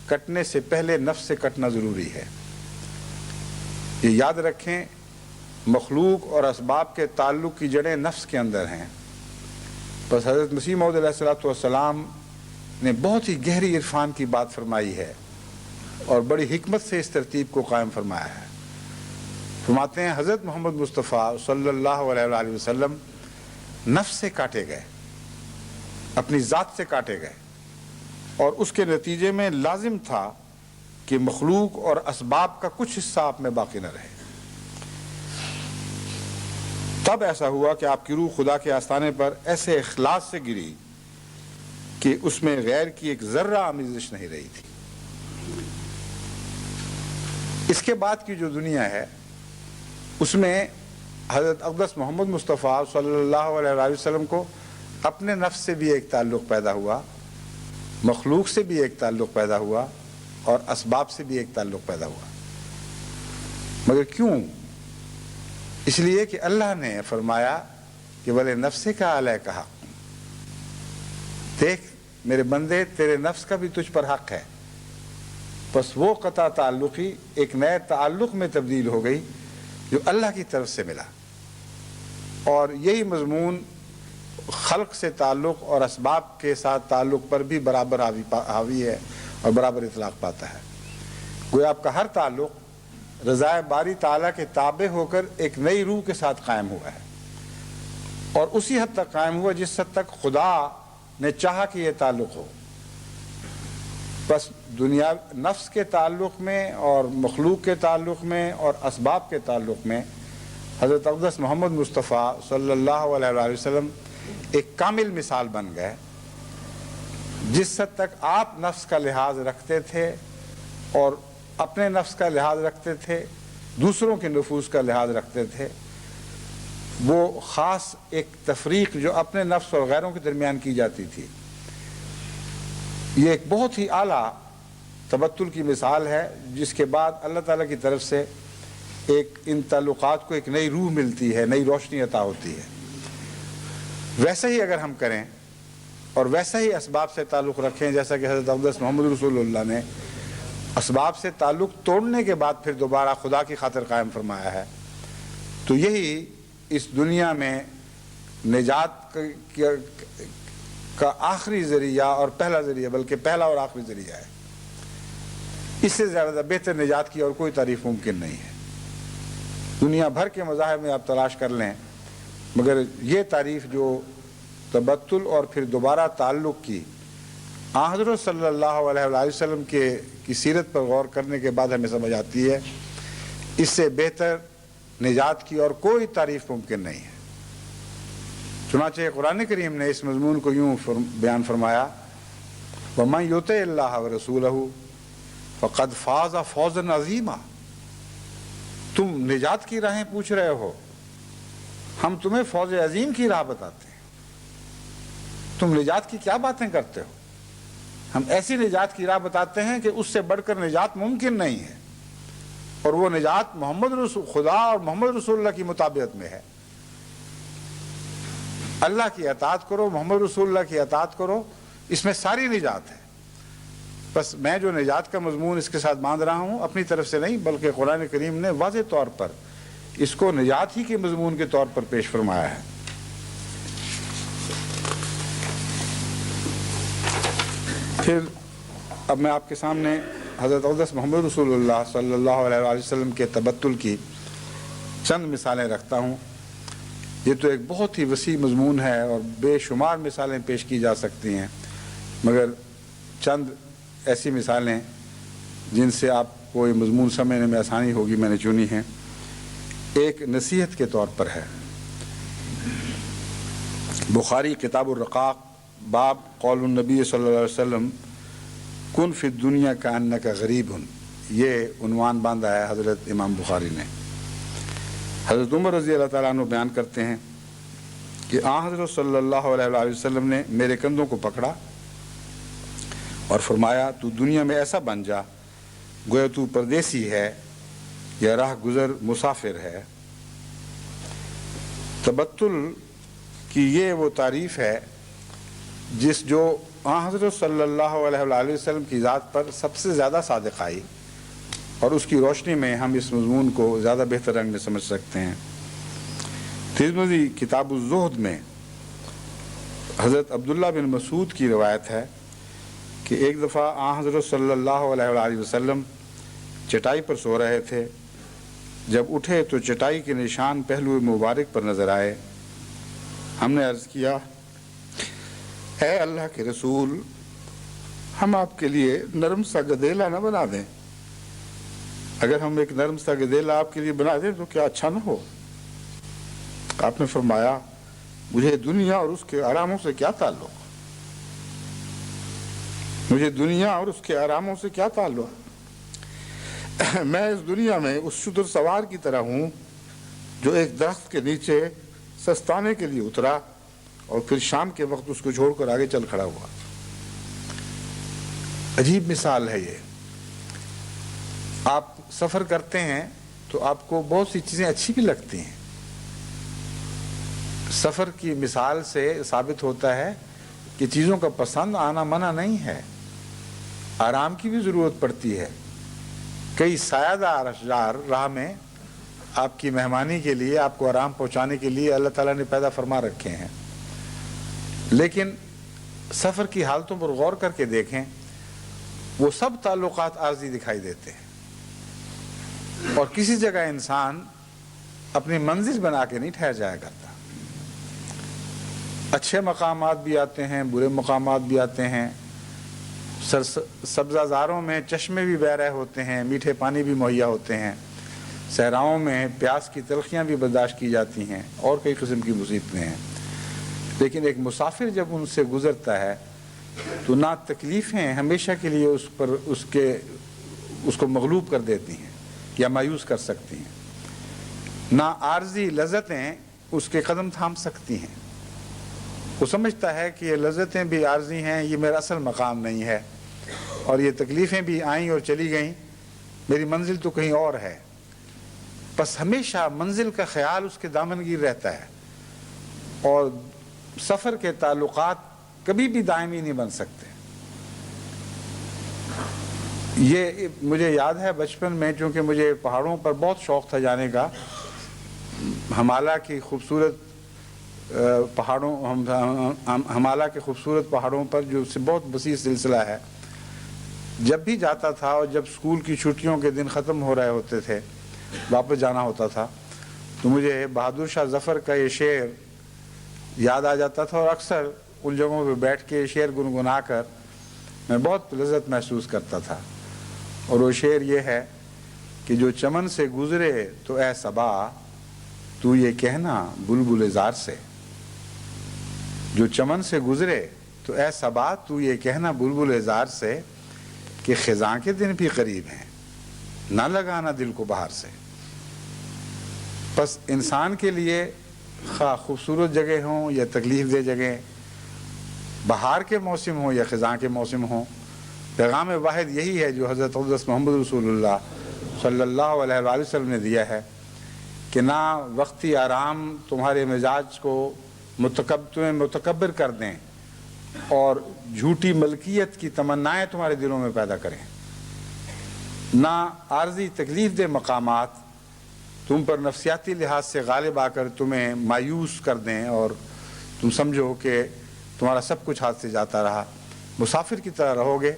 کٹنے سے پہلے نفس سے کٹنا ضروری ہے. یہ یاد رکھیں، مخلوق اور اسباب کے تعلق کی جڑیں نفس کے اندر ہیں. بس حضرت مسیح موعود علیہ الصلوۃ والسلام نے بہت ہی گہری عرفان کی بات فرمائی ہے اور بڑی حکمت سے اس ترتیب کو قائم فرمایا ہے. فرماتے ہیں حضرت محمد مصطفیٰ صلی اللہ علیہ وآلہ وسلم نفس سے کاٹے گئے، اپنی ذات سے کاٹے گئے، اور اس کے نتیجے میں لازم تھا کہ مخلوق اور اسباب کا کچھ حصہ آپ میں باقی نہ رہے. تب ایسا ہوا کہ آپ کی روح خدا کے آستانے پر ایسے اخلاص سے گری کہ اس میں غیر کی ایک ذرہ آمیزش نہیں رہی تھی. اس کے بعد کی جو دنیا ہے اس میں حضرت اقدس محمد مصطفیٰ صلی اللہ علیہ وآلہ وسلم کو اپنے نفس سے بھی ایک تعلق پیدا ہوا، مخلوق سے بھی ایک تعلق پیدا ہوا، اور اسباب سے بھی ایک تعلق پیدا ہوا. مگر کیوں؟ اس لیے کہ اللہ نے فرمایا کہ وَلِ نَفْسِكَ عَلَيْكَ حَقٌّ، دیکھ میرے بندے، تیرے نفس کا بھی تجھ پر حق ہے. بس وہ قطع تعلقی ایک نئے تعلق میں تبدیل ہو گئی جو اللہ کی طرف سے ملا. اور یہی مضمون خلق سے تعلق اور اسباب کے ساتھ تعلق پر بھی برابر حاوی ہے اور برابر اطلاق پاتا ہے. گویا آپ کا ہر تعلق رضائے باری تعالیٰ کے تابع ہو کر ایک نئی روح کے ساتھ قائم ہوا ہے، اور اسی حد تک قائم ہوا جس حد تک خدا نے چاہا کہ یہ تعلق ہو. بس دنیا نفس کے تعلق میں اور مخلوق کے تعلق میں اور اسباب کے تعلق میں حضرت اقدس محمد مصطفیٰ صلی اللہ علیہ وآلہ وسلم ایک کامل مثال بن گئے. جس حد تک آپ نفس کا لحاظ رکھتے تھے اور اپنے نفس کا لحاظ رکھتے تھے، دوسروں کے نفوس کا لحاظ رکھتے تھے، وہ خاص ایک تفریق جو اپنے نفس اور غیروں کے درمیان کی جاتی تھی، یہ ایک بہت ہی اعلیٰ تبتل کی مثال ہے، جس کے بعد اللہ تعالیٰ کی طرف سے ایک ان تعلقات کو ایک نئی روح ملتی ہے، نئی روشنی عطا ہوتی ہے. ویسا ہی اگر ہم کریں اور ویسا ہی اسباب سے تعلق رکھیں جیسا کہ حضرت اقدس محمد رسول اللہ نے اسباب سے تعلق توڑنے کے بعد پھر دوبارہ خدا کی خاطر قائم فرمایا ہے، تو یہی اس دنیا میں نجات کا آخری ذریعہ اور پہلا ذریعہ، بلکہ پہلا اور آخری ذریعہ ہے. اس سے زیادہ بہتر نجات کی اور کوئی تعریف ممکن نہیں ہے. دنیا بھر کے مذاہب میں آپ تلاش کر لیں مگر یہ تعریف جو تبتل اور پھر دوبارہ تعلق کی حضرت صلی اللہ علیہ وآلہ وسلم کی سیرت پر غور کرنے کے بعد ہمیں سمجھ آتی ہے، اس سے بہتر نجات کی اور کوئی تعریف ممکن نہیں ہے۔ چنانچہ قرآن کریم نے اس مضمون کو یوں بیان فرمایا، وَمَن يُطِعِ اللَّهَ وَرَسُولَهُ فَقَدْ فَازَ فَوْزًا عَظِيمًا۔ تم نجات کی راہیں پوچھ رہے ہو، ہم تمہیں فوز عظیم کی راہ بتاتے ہیں۔ تم نجات کی کیا باتیں کرتے ہو؟ ہم ایسی نجات کی راہ بتاتے ہیں کہ اس سے بڑھ کر نجات ممکن نہیں ہے، اور وہ نجات محمد رسول خدا اور محمد رسول اللہ کی مطابقت میں ہے۔ اللہ کی اطاعت کرو، محمد رسول اللہ کی اطاعت کرو، اس میں ساری نجات ہے۔ بس میں جو نجات کا مضمون اس کے ساتھ باندھ رہا ہوں اپنی طرف سے نہیں، بلکہ قرآن کریم نے واضح طور پر اس کو نجات ہی کے مضمون کے طور پر پیش فرمایا ہے۔ پھر اب میں آپ کے سامنے حضرت اقدس محمد رسول اللہ صلی اللہ علیہ وآلہ وسلم کے تبتل کی چند مثالیں رکھتا ہوں۔ یہ تو ایک بہت ہی وسیع مضمون ہے اور بے شمار مثالیں پیش کی جا سکتی ہیں، مگر چند ایسی مثالیں جن سے آپ کو یہ مضمون سمجھنے میں آسانی ہوگی میں نے چنی ہیں۔ ایک نصیحت کے طور پر ہے۔ بخاری کتاب الرقاق باب قول النبی صلی اللہ علیہ وسلم کن فی الدنیا کانک غریب، یہ عنوان باندھا ہے حضرت امام بخاری نے۔ حضرت عمر رضی اللہ تعالیٰ عنہ بیان کرتے ہیں کہ حضرت صلی اللہ علیہ وآلہ وسلم نے میرے کندھوں کو پکڑا اور فرمایا، تو دنیا میں ایسا بن جا گویا تو پردیسی ہے یا راہ گزر مسافر ہے۔ تبتل کی یہ وہ تعریف ہے جو حضرت صلی اللہ علیہ وآلہ وسلم کی ذات پر سب سے زیادہ صادق آئی، اور اس کی روشنی میں ہم اس مضمون کو زیادہ بہتر رنگ میں سمجھ سکتے ہیں۔ ترمذی کتاب الزہد میں حضرت عبداللہ بن مسعود کی روایت ہے کہ ایک دفعہ حضرت صلی اللہ علیہ وآلہ وسلم چٹائی پر سو رہے تھے۔ جب اٹھے تو چٹائی کے نشان پہلو مبارک پر نظر آئے۔ ہم نے عرض کیا، اے اللہ کے رسول، ہم آپ کے لیے نرم سا گدیلا نہ بنا دیں؟ اگر ہم ایک نرم سا گدیلا آپ کے لیے بنا دیں تو کیا اچھا نہ ہو؟ آپ نے فرمایا، مجھے دنیا اور اس کے آراموں سے کیا تعلق؟ مجھے دنیا اور اس کے آراموں سے کیا تعلق؟ میں اس دنیا میں اس شتر سوار کی طرح ہوں جو ایک درخت کے نیچے سستانے کے لیے اترا اور پھر شام کے وقت اس کو چھوڑ کر آگے چل کھڑا ہوا۔ عجیب مثال ہے یہ۔ آپ سفر کرتے ہیں تو آپ کو بہت سی چیزیں اچھی بھی لگتی ہیں۔ سفر کی مثال سے ثابت ہوتا ہے کہ چیزوں کا پسند آنا منع نہیں ہے، آرام کی بھی ضرورت پڑتی ہے۔ کئی سایہ دار اشجار راہ میں آپ کی مہمانی کے لیے، آپ کو آرام پہنچانے کے لیے اللہ تعالیٰ نے پیدا فرما رکھے ہیں، لیکن سفر کی حالتوں پر غور کر کے دیکھیں، وہ سب تعلقات عارضی دکھائی دیتے ہیں، اور کسی جگہ انسان اپنی منزل بنا کے نہیں ٹھہر جایا کرتا۔ اچھے مقامات بھی آتے ہیں، برے مقامات بھی آتے ہیں، سبزہ زاروں میں چشمے بھی بہ رہے ہوتے ہیں، میٹھے پانی بھی مہیا ہوتے ہیں، صحراؤں میں پیاس کی تلخیاں بھی برداشت کی جاتی ہیں، اور کئی قسم کی مصیبتیں ہیں۔ لیکن ایک مسافر جب ان سے گزرتا ہے تو نہ تکلیفیں ہمیشہ کے لیے اس کو مغلوب کر دیتی ہیں یا مایوس کر سکتی ہیں، نہ عارضی لذتیں اس کے قدم تھام سکتی ہیں۔ وہ سمجھتا ہے کہ یہ لذتیں بھی عارضی ہیں، یہ میرا اصل مقام نہیں ہے، اور یہ تکلیفیں بھی آئیں اور چلی گئیں، میری منزل تو کہیں اور ہے۔ بس ہمیشہ منزل کا خیال اس کے دامنگیر رہتا ہے، اور سفر کے تعلقات کبھی بھی دائمی نہیں بن سکتے۔ یہ مجھے یاد ہے بچپن میں، چونکہ مجھے پہاڑوں پر بہت شوق تھا جانے کا، ہمالیہ کی خوبصورت پہاڑوں پر جو بہت وسیع سلسلہ ہے، جب بھی جاتا تھا اور جب اسکول کی چھٹیوں کے دن ختم ہو رہے ہوتے تھے، واپس جانا ہوتا تھا، تو مجھے بہادر شاہ ظفر کا یہ شعر یاد آ جاتا تھا، اور اکثر ان جگہوں پہ بیٹھ کے شعر گنگنا کر میں بہت لذت محسوس کرتا تھا۔ اور وہ شعر یہ ہے کہ جو چمن سے گزرے تو اے صبا تو یہ کہنا بلبل زار سے، جو چمن سے گزرے تو اے صبا تو یہ کہنا بلبل زار سے کہ خزاں کے دن بھی قریب ہیں، نہ لگانا دل کو بہار سے۔ بس انسان کے لیے خواہ خوبصورت جگہ ہوں یا تکلیف دہ جگہ، بہار کے موسم ہوں یا خزاں کے موسم ہوں، پیغام واحد یہی ہے جو حضرت اقدس محمد رسول اللہ صلی اللہ علیہ وآلہ وسلم نے دیا ہے کہ نہ وقتی آرام تمہارے مزاج کو تمہیں متکبر کر دیں اور جھوٹی ملکیت کی تمنائیں تمہارے دلوں میں پیدا کریں، نہ عارضی تکلیف دہ مقامات تم پر نفسیاتی لحاظ سے غالب آ کر تمہیں مایوس کر دیں اور تم سمجھو کہ تمہارا سب کچھ ہاتھ سے جاتا رہا۔ مسافر کی طرح رہو گے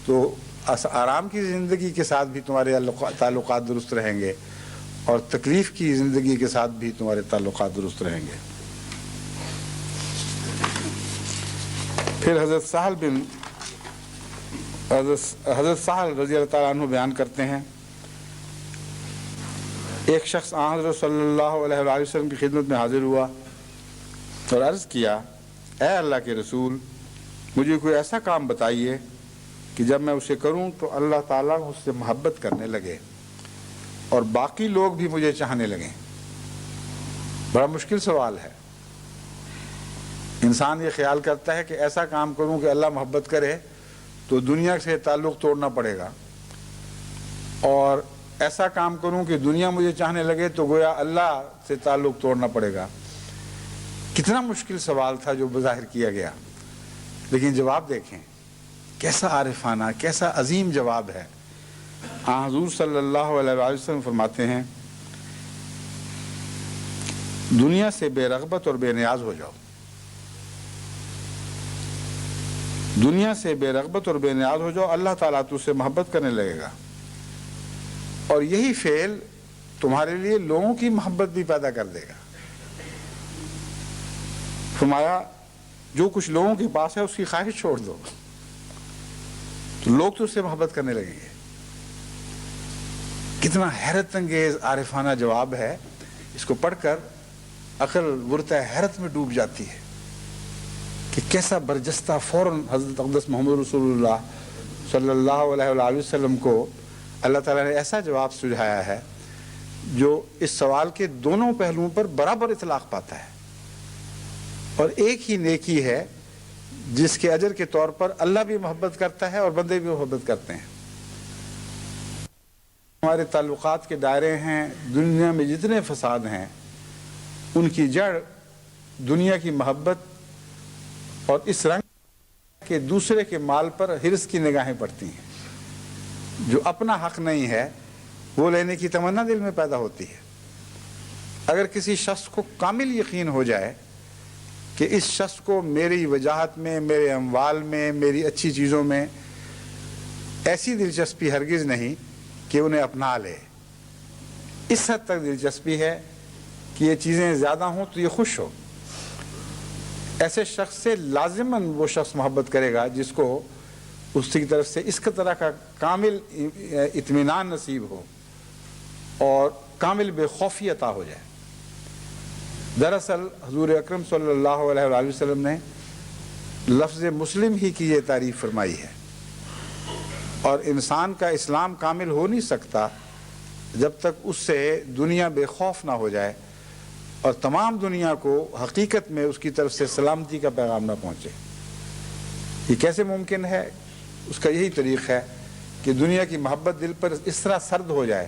تو آرام کی زندگی کے ساتھ بھی تمہارے تعلقات درست رہیں گے، اور تکلیف کی زندگی کے ساتھ بھی تمہارے تعلقات درست رہیں گے۔ پھر حضرت سہل رضی اللہ تعالیٰ عنہ بیان کرتے ہیں، ایک شخص آن حضرت صلی اللہ علیہ وآلہ وسلم کی خدمت میں حاضر ہوا اور عرض کیا، اے اللہ کے رسول، مجھے کوئی ایسا کام بتائیے کہ جب میں اسے کروں تو اللہ تعالیٰ مجھ سے محبت کرنے لگے اور باقی لوگ بھی مجھے چاہنے لگیں۔ بڑا مشکل سوال ہے۔ انسان یہ خیال کرتا ہے کہ ایسا کام کروں کہ اللہ محبت کرے تو دنیا سے تعلق توڑنا پڑے گا، اور ایسا کام کروں کہ دنیا مجھے چاہنے لگے تو گویا اللہ سے تعلق توڑنا پڑے گا۔ کتنا مشکل سوال تھا جو بظاہر کیا گیا، لیکن جواب دیکھیں کیسا عارفانہ، کیسا عظیم جواب ہے۔ حضور صلی اللہ علیہ وآلہ وسلم فرماتے ہیں، دنیا سے بے رغبت اور بے نیاز ہو جاؤ، دنیا سے بے رغبت اور بے نیاز ہو جاؤ، اللہ تعالیٰ تجھ سے محبت کرنے لگے گا، اور یہی فعل تمہارے لیے لوگوں کی محبت بھی پیدا کر دے گا۔ فرمایا جو کچھ لوگوں کے پاس ہے اس کی خواہش چھوڑ دو تو لوگ تو اس سے محبت کرنے لگیں گے۔ کتنا حیرت انگیز عارفانہ جواب ہے، اس کو پڑھ کر عقل ورطہ حیرت میں ڈوب جاتی ہے کہ کیسا برجستہ فوراً حضرت اقدس محمد رسول اللہ صلی اللہ علیہ وآلہ وسلم کو اللہ تعالیٰ نے ایسا جواب سجھایا ہے جو اس سوال کے دونوں پہلوؤں پر برابر اطلاق پاتا ہے، اور ایک ہی نیکی ہے جس کے اجر کے طور پر اللہ بھی محبت کرتا ہے اور بندے بھی محبت کرتے ہیں۔ ہمارے تعلقات کے دائرے ہیں، دنیا میں جتنے فساد ہیں ان کی جڑ دنیا کی محبت اور اس رنگ کہ دوسرے کے مال پر حرص کی نگاہیں پڑتی ہیں۔ جو اپنا حق نہیں ہے وہ لینے کی تمنا دل میں پیدا ہوتی ہے۔ اگر کسی شخص کو کامل یقین ہو جائے کہ اس شخص کو میری وجاہت میں، میرے اموال میں، میری اچھی چیزوں میں ایسی دلچسپی ہرگز نہیں کہ انہیں اپنا لے، اس حد تک دلچسپی ہے کہ یہ چیزیں زیادہ ہوں تو یہ خوش ہو، ایسے شخص سے لازماً وہ شخص محبت کرے گا جس کو اس کی طرف سے اس طرح کا کامل اطمینان نصیب ہو اور کامل بے خوفی عطا ہو جائے۔ دراصل حضور اکرم صلی اللہ علیہ وآلہ وسلم نے لفظ مسلم ہی کی یہ تعریف فرمائی ہے، اور انسان کا اسلام کامل ہو نہیں سکتا جب تک اس سے دنیا بے خوف نہ ہو جائے اور تمام دنیا کو حقیقت میں اس کی طرف سے سلامتی کا پیغام نہ پہنچے۔ یہ کیسے ممکن ہے؟ اس کا یہی طریق ہے کہ دنیا کی محبت دل پر اس طرح سرد ہو جائے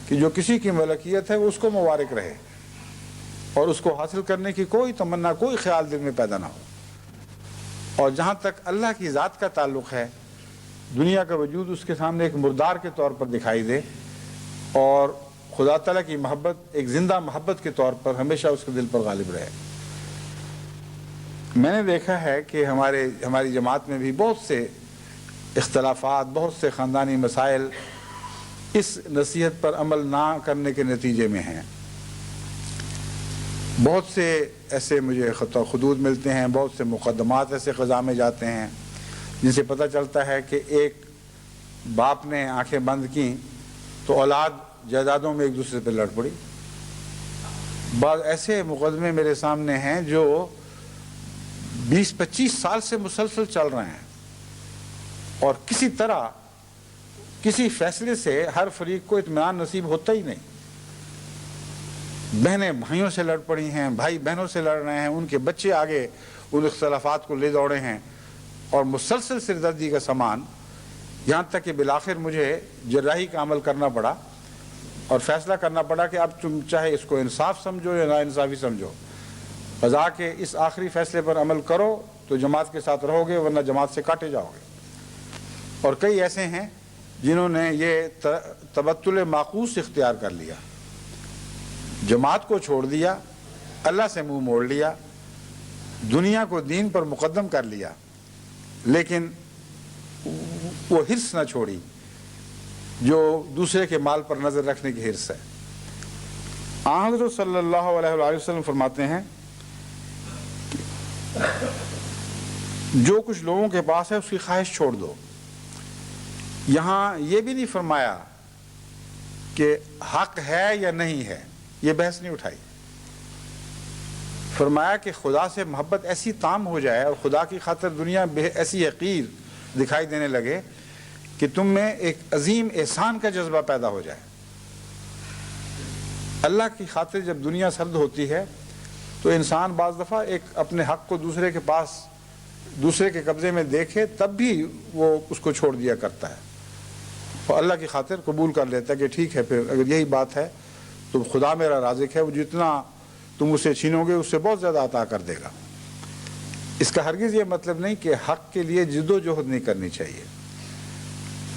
کہ جو کسی کی ملکیت ہے وہ اس کو مبارک رہے اور اس کو حاصل کرنے کی کوئی تمنا، کوئی خیال دل میں پیدا نہ ہو۔ اور جہاں تک اللہ کی ذات کا تعلق ہے، دنیا کا وجود اس کے سامنے ایک مردار کے طور پر دکھائی دے اور خدا تعالیٰ کی محبت ایک زندہ محبت کے طور پر ہمیشہ اس کے دل پر غالب رہے۔ میں نے دیکھا ہے کہ ہماری جماعت میں بھی بہت سے اختلافات، بہت سے خاندانی مسائل اس نصیحت پر عمل نہ کرنے کے نتیجے میں ہیں، بہت سے ایسے مجھے خطا خطوط ملتے ہیں، بہت سے مقدمات ایسے قضا میں جاتے ہیں جن سے پتہ چلتا ہے کہ ایک باپ نے آنکھیں بند کیں تو اولاد جائیدادوں میں ایک دوسرے پہ لڑ پڑی۔ بعض ایسے مقدمے میرے سامنے ہیں جو 20-25 سال سے مسلسل چل رہے ہیں، اور کسی طرح کسی فیصلے سے ہر فریق کو اطمینان نصیب ہوتا ہی نہیں۔ بہنیں بھائیوں سے لڑ پڑی ہیں، بھائی بہنوں سے لڑ رہے ہیں، ان کے بچے آگے ان اختلافات کو لے دوڑے ہیں، اور مسلسل سردردی کا سامان، یہاں تک کہ بالآخر مجھے جراحی کا عمل کرنا پڑا اور فیصلہ کرنا پڑا کہ اب تم چاہے اس کو انصاف سمجھو یا نا انصافی سمجھو، قضا کے اس آخری فیصلے پر عمل کرو تو جماعت کے ساتھ رہو گے، ورنہ جماعت سے کاٹے جاؤ گے۔ اور کئی ایسے ہیں جنہوں نے یہ تبتل معکوس اختیار کر لیا، جماعت کو چھوڑ دیا، اللہ سے منہ موڑ لیا، دنیا کو دین پر مقدم کر لیا، لیکن وہ حرص نہ چھوڑی جو دوسرے کے مال پر نظر رکھنے کی حرص ہے۔ آن حضرت صلی اللہ علیہ وآلہ وسلم فرماتے ہیں جو کچھ لوگوں کے پاس ہے اس کی خواہش چھوڑ دو۔ یہاں یہ بھی نہیں فرمایا کہ حق ہے یا نہیں ہے، یہ بحث نہیں اٹھائی۔ فرمایا کہ خدا سے محبت ایسی تام ہو جائے اور خدا کی خاطر دنیا ایسی حقیر دکھائی دینے لگے کہ تم میں ایک عظیم احسان کا جذبہ پیدا ہو جائے۔ اللہ کی خاطر جب دنیا سرد ہوتی ہے تو انسان بعض دفعہ ایک اپنے حق کو دوسرے کے پاس، دوسرے کے قبضے میں دیکھے تب بھی وہ اس کو چھوڑ دیا کرتا ہے، اور اللہ کی خاطر قبول کر لیتا ہے کہ ٹھیک ہے، پھر اگر یہی بات ہے تو خدا میرا رازق ہے، وہ جتنا تم اسے چھینو گے اس سے بہت زیادہ عطا کر دے گا۔ اس کا ہرگز یہ مطلب نہیں کہ حق کے لیے جد و جہد نہیں کرنی چاہیے،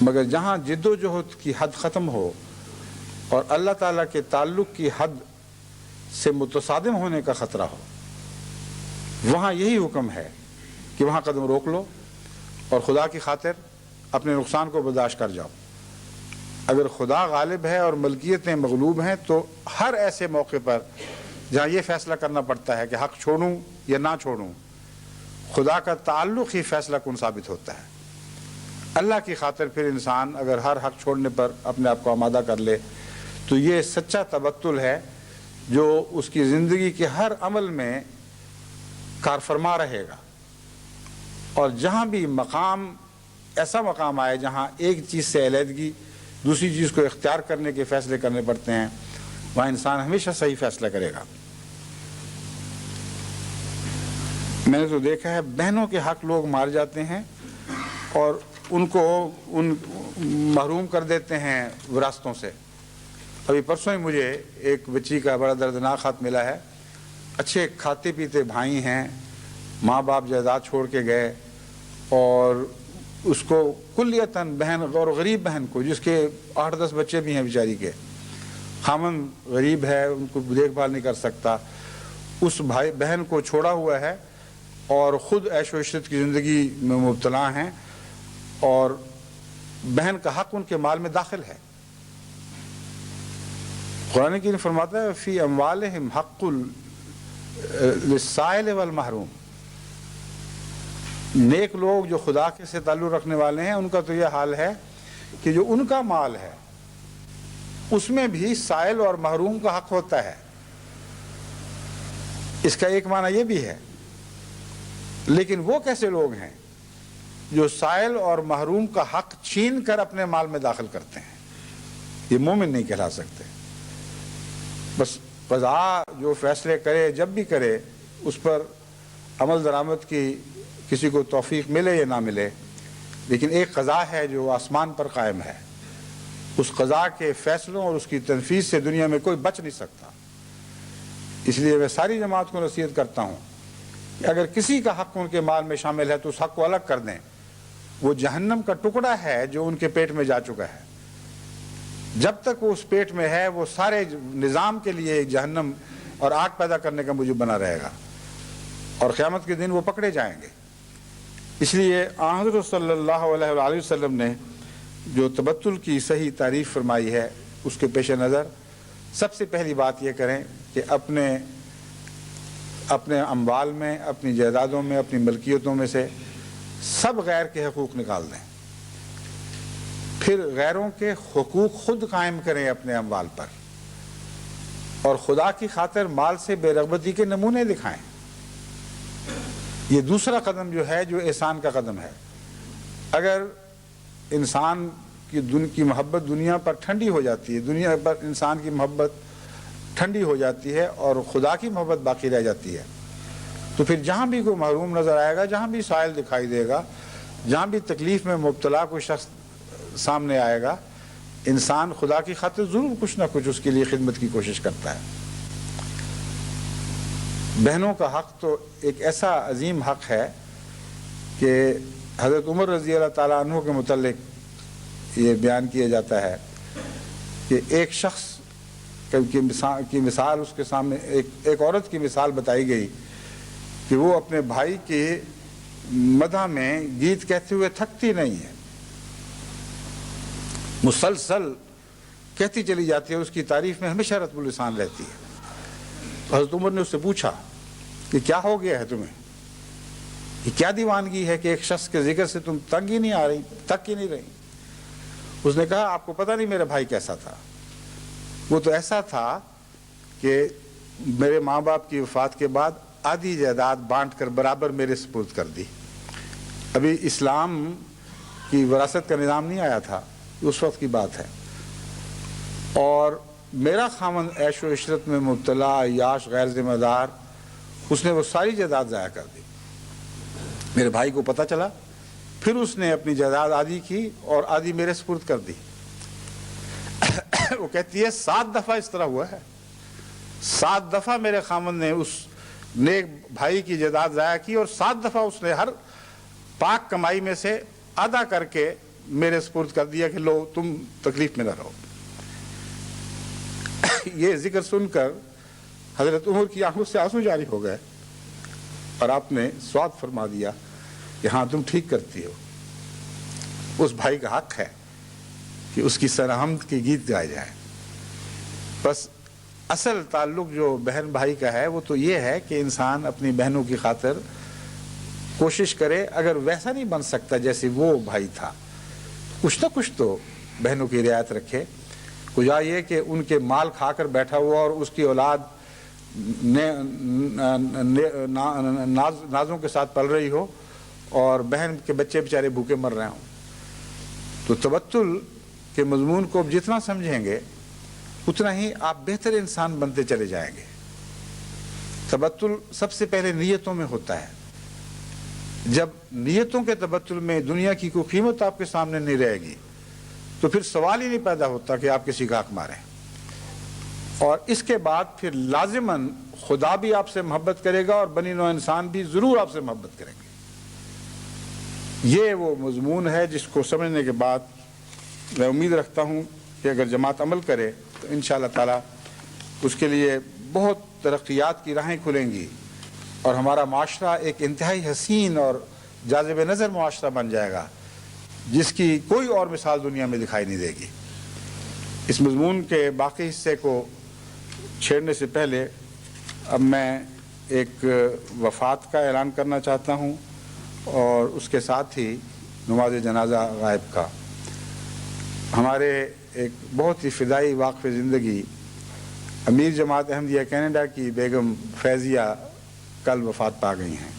مگر جہاں جد و جہد کی حد ختم ہو اور اللہ تعالیٰ کے تعلق کی حد سے متصادم ہونے کا خطرہ ہو، وہاں یہی حکم ہے کہ وہاں قدم روک لو اور خدا کی خاطر اپنے نقصان کو برداشت کر جاؤ۔ اگر خدا غالب ہے اور ملکیتیں مغلوب ہیں تو ہر ایسے موقع پر جہاں یہ فیصلہ کرنا پڑتا ہے کہ حق چھوڑوں یا نہ چھوڑوں، خدا کا تعلق ہی فیصلہ کن ثابت ہوتا ہے۔ اللہ کی خاطر پھر انسان اگر ہر حق چھوڑنے پر اپنے آپ کو آمادہ کر لے تو یہ سچا تبتل ہے جو اس کی زندگی کے ہر عمل میں کار فرما رہے گا۔ اور جہاں بھی مقام، ایسا مقام آئے جہاں ایک چیز سے علیحدگی، دوسری چیز کو اختیار کرنے کے فیصلے کرنے پڑتے ہیں، وہاں انسان ہمیشہ صحیح فیصلہ کرے گا۔ میں نے تو دیکھا ہے بہنوں کے حق لوگ مار جاتے ہیں اور ان کو محروم کر دیتے ہیں وراثتوں سے۔ ابھی پرسوں ہی مجھے ایک بچی کا بڑا دردناک خط ملا ہے، اچھے کھاتے پیتے بھائی ہیں، ماں باپ جائیداد چھوڑ کے گئے، اور اس کو کلیتاً بہن، اور غریب بہن کو جس کے 8-10 بچے بھی ہیں بیچاری کے، خامن غریب ہے، ان کو دیکھ بھال نہیں کر سکتا، اس بھائی بہن کو چھوڑا ہوا ہے اور خود عیش و عشرت کی زندگی میں مبتلا ہیں، اور بہن کا حق ان کے مال میں داخل ہے۔ قرآن کی فرماتا ہے فی اموالہم حق للسائل والمحروم۔ نیک لوگ جو خدا کے سے تعلق رکھنے والے ہیں ان کا تو یہ حال ہے کہ جو ان کا مال ہے اس میں بھی سائل اور محروم کا حق ہوتا ہے۔ اس کا ایک معنی یہ بھی ہے، لیکن وہ کیسے لوگ ہیں جو سائل اور محروم کا حق چھین کر اپنے مال میں داخل کرتے ہیں؟ یہ مومن نہیں کہلا سکتے۔ بس قضا جو فیصلے کرے جب بھی کرے اس پر عمل درآمد کی کسی کو توفیق ملے یا نہ ملے، لیکن ایک قضا ہے جو آسمان پر قائم ہے، اس قضا کے فیصلوں اور اس کی تنفیذ سے دنیا میں کوئی بچ نہیں سکتا۔ اس لیے میں ساری جماعت کو نصیحت کرتا ہوں کہ اگر کسی کا حق ان کے مال میں شامل ہے تو اس حق کو الگ کر دیں۔ وہ جہنم کا ٹکڑا ہے جو ان کے پیٹ میں جا چکا ہے، جب تک وہ اس پیٹ میں ہے وہ سارے نظام کے لیے جہنم اور آگ پیدا کرنے کا موجب بنا رہے گا، اور قیامت کے دن وہ پکڑے جائیں گے۔ اس لیے حضرت صلی اللہ علیہ وآلہ وسلم نے جو تبتل کی صحیح تعریف فرمائی ہے اس کے پیش نظر سب سے پہلی بات یہ کریں کہ اپنے اپنے اموال میں، اپنی جائیدادوں میں، اپنی ملکیتوں میں سے سب غیر کے حقوق نکال دیں، پھر غیروں کے حقوق خود قائم کریں اپنے اموال پر، اور خدا کی خاطر مال سے بے رغبتی کے نمونے دکھائیں۔ یہ دوسرا قدم جو ہے، جو احسان کا قدم ہے۔ اگر انسان کی محبت دنیا پر ٹھنڈی ہو جاتی ہے، دنیا پر انسان کی محبت ٹھنڈی ہو جاتی ہے اور خدا کی محبت باقی رہ جاتی ہے، تو پھر جہاں بھی کوئی محروم نظر آئے گا، جہاں بھی سائل دکھائی دے گا، جہاں بھی تکلیف میں مبتلا کوئی شخص سامنے آئے گا، انسان خدا کی خاطر ضرور کچھ نہ کچھ اس کے لیے خدمت کی کوشش کرتا ہے۔ بہنوں کا حق تو ایک ایسا عظیم حق ہے کہ حضرت عمر رضی اللہ تعالیٰ عنہ کے متعلق یہ بیان کیا جاتا ہے کہ ایک شخص کی مثال اس کے سامنے، ایک عورت کی مثال بتائی گئی کہ وہ اپنے بھائی کے مدح میں گیت کہتے ہوئے تھکتی نہیں ہے، مسلسل کہتی چلی جاتی ہے، اس کی تعریف میں ہمیشہ رطب اللسان رہتی ہے۔ حضرت عمر نے اس سے پوچھا کہ کیا ہو گیا ہے تمہیں، یہ کیا دیوانگی ہے کہ ایک شخص کے ذکر سے تم تک ہی نہیں رہی؟ اس نے کہا آپ کو پتہ نہیں میرا بھائی کیسا تھا، وہ تو ایسا تھا کہ میرے ماں باپ کی وفات کے بعد آدھی جائیداد بانٹ کر برابر میرے سپرد کر دی۔ ابھی اسلام کی وراثت کا نظام نہیں آیا تھا، اس وقت کی بات ہے، اور میرا خامن عیش و عشرت میں مبتلا، عیاش، غیر ذمہ دار، اس نے وہ ساری جائیداد ضائع کر دی۔ میرے بھائی کو پتہ چلا، پھر اس نے اپنی جائیداد آدھی کی اور آدھی میرے سپرد کر دی۔ وہ کہتی ہے 7 دفعہ اس طرح ہوا ہے، 7 دفعہ میرے خامن نے اس نیک بھائی کی جائیداد ضائع کی، اور 7 دفعہ اس نے ہر پاک کمائی میں سے آدھا کر کے میرے سپرد کر دیا کہ لو تم تکلیف میں نہ رہو۔ یہ ذکر سن کر حضرت عمر کی آنکھوں سے آنسو جاری ہو گئے، اور آپ نے سواد فرما دیا کہ ہاں تم ٹھیک کرتی ہو، اس بھائی کا حق ہے کہ اس کی سرحمد کے گیت گائے جائیں۔ بس اصل تعلق جو بہن بھائی کا ہے وہ تو یہ ہے کہ انسان اپنی بہنوں کی خاطر کوشش کرے، اگر ویسا نہیں بن سکتا جیسے وہ بھائی تھا، کچھ نہ کچھ تو بہنوں کی رعایت رکھے۔ کجا یہ کہ ان کے مال کھا کر بیٹھا ہوا اور اس کی اولاد نازوں کے ساتھ پل رہی ہو اور بہن کے بچے بیچارے بھوکے مر رہے ہوں، تو تبتل کے مضمون کو جتنا سمجھیں گے اتنا ہی آپ بہتر انسان بنتے چلے جائیں گے۔ تبتل سب سے پہلے نیتوں میں ہوتا ہے، جب نیتوں کے تبتل میں دنیا کی کوئی قیمت آپ کے سامنے نہیں رہے گی تو پھر سوال ہی نہیں پیدا ہوتا کہ آپ کسی کا حق ماریں، اور اس کے بعد پھر لازماً خدا بھی آپ سے محبت کرے گا اور بنی نوع انسان بھی ضرور آپ سے محبت کریں گے۔ یہ وہ مضمون ہے جس کو سمجھنے کے بعد میں امید رکھتا ہوں کہ اگر جماعت عمل کرے تو انشاءاللہ تعالی اس کے لیے بہت ترقیات کی راہیں کھلیں گی، اور ہمارا معاشرہ ایک انتہائی حسین اور جاذب نظر معاشرہ بن جائے گا جس کی کوئی اور مثال دنیا میں دکھائی نہیں دے گی۔ اس مضمون کے باقی حصے کو چھیڑنے سے پہلے اب میں ایک وفات کا اعلان کرنا چاہتا ہوں، اور اس کے ساتھ ہی نماز جنازہ غائب کا۔ ہمارے ایک بہت ہی فدائی واقف زندگی امیر جماعت احمدیہ کینیڈا کی بیگم فیضیہ کل وفات پا گئی ہیں،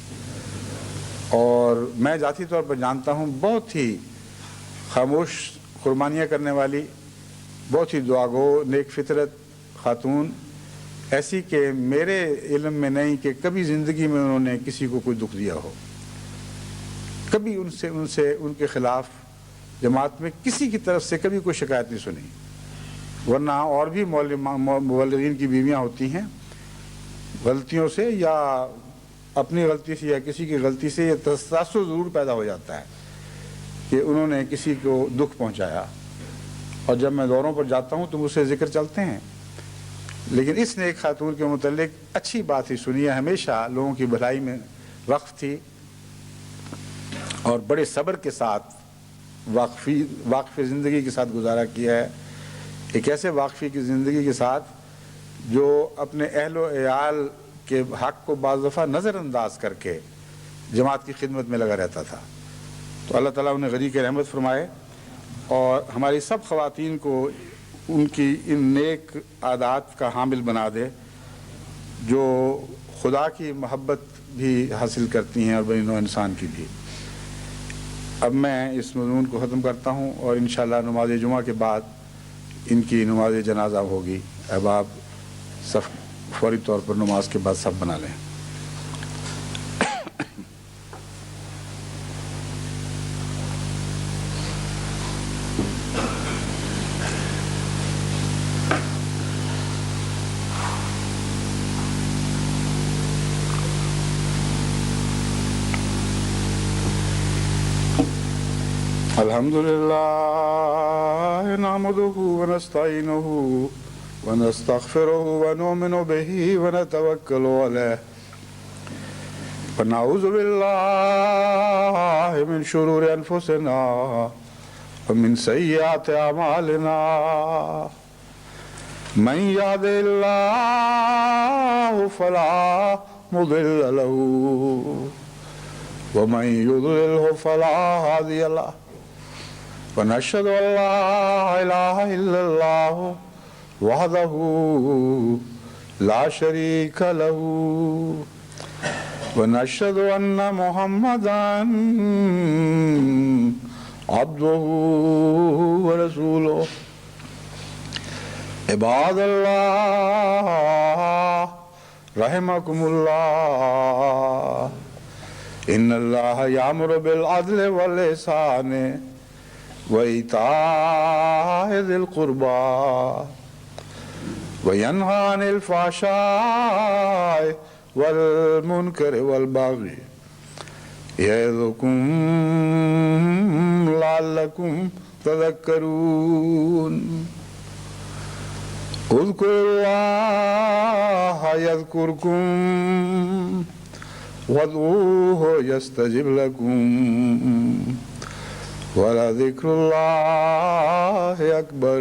اور میں ذاتی طور پر جانتا ہوں بہت ہی خاموش قربانیاں کرنے والی، بہت ہی دعاگو، نیک فطرت خاتون، ایسی کہ میرے علم میں نہیں کہ کبھی زندگی میں انہوں نے کسی کو کوئی دکھ دیا ہو، کبھی ان کے خلاف جماعت میں کسی کی طرف سے کبھی کوئی شکایت نہیں سنی، ورنہ اور بھی مبلغین کی بیویاں ہوتی ہیں، غلطیوں سے یا اپنی غلطی سے یا کسی کی غلطی سے یہ تاثر ضرور پیدا ہو جاتا ہے کہ انہوں نے کسی کو دکھ پہنچایا، اور جب میں دوروں پر جاتا ہوں تو مجھ سے ذکر چلتے ہیں، لیکن اس نیک خاتون کے متعلق اچھی بات ہی سنی ہے، ہمیشہ لوگوں کی بھلائی میں وقف تھی اور بڑے صبر کے ساتھ واقفی زندگی کے ساتھ گزارا کیا ہے، ایک ایسے واقفی کی زندگی کے ساتھ جو اپنے اہل و عیال کہ حق کو بعض دفعہ نظر انداز کر کے جماعت کی خدمت میں لگا رہتا تھا. تو اللہ تعالیٰ انہیں غنی کے رحمت فرمائے اور ہماری سب خواتین کو ان کی ان نیک عادات کا حامل بنا دے جو خدا کی محبت بھی حاصل کرتی ہیں اور بنی نوع انسان کی بھی. اب میں اس مضمون کو ختم کرتا ہوں اور انشاءاللہ نماز جمعہ کے بعد ان کی نماز جنازہ ہوگی. اب آپ صف فوری طور پر نماز کے بعد صف بنا لیں. الحمد لله نحمده ونستعينه ونستغفره ونؤمن به ونتوكل عليه ونعوذ بالله من شرور أنفسنا ومن سيئات أعمالنا من يهده الله فلا مضل له ومن يضلله فلا هادي له ونشهد أن لا إله إلا الله وحده لا شريك له ونشهد أن محمدا عبده ورسوله. عباد الله رحمكم الله إن الله يأمر بالعدل والإحسان وإيتاء ذي القربى وينهى عن الفحشاء والمنكر والبغي يعظكم لعلكم تذكرون. اذكروا الله يذكركم وادعوه يستجب لكم ولذكر الله أكبر.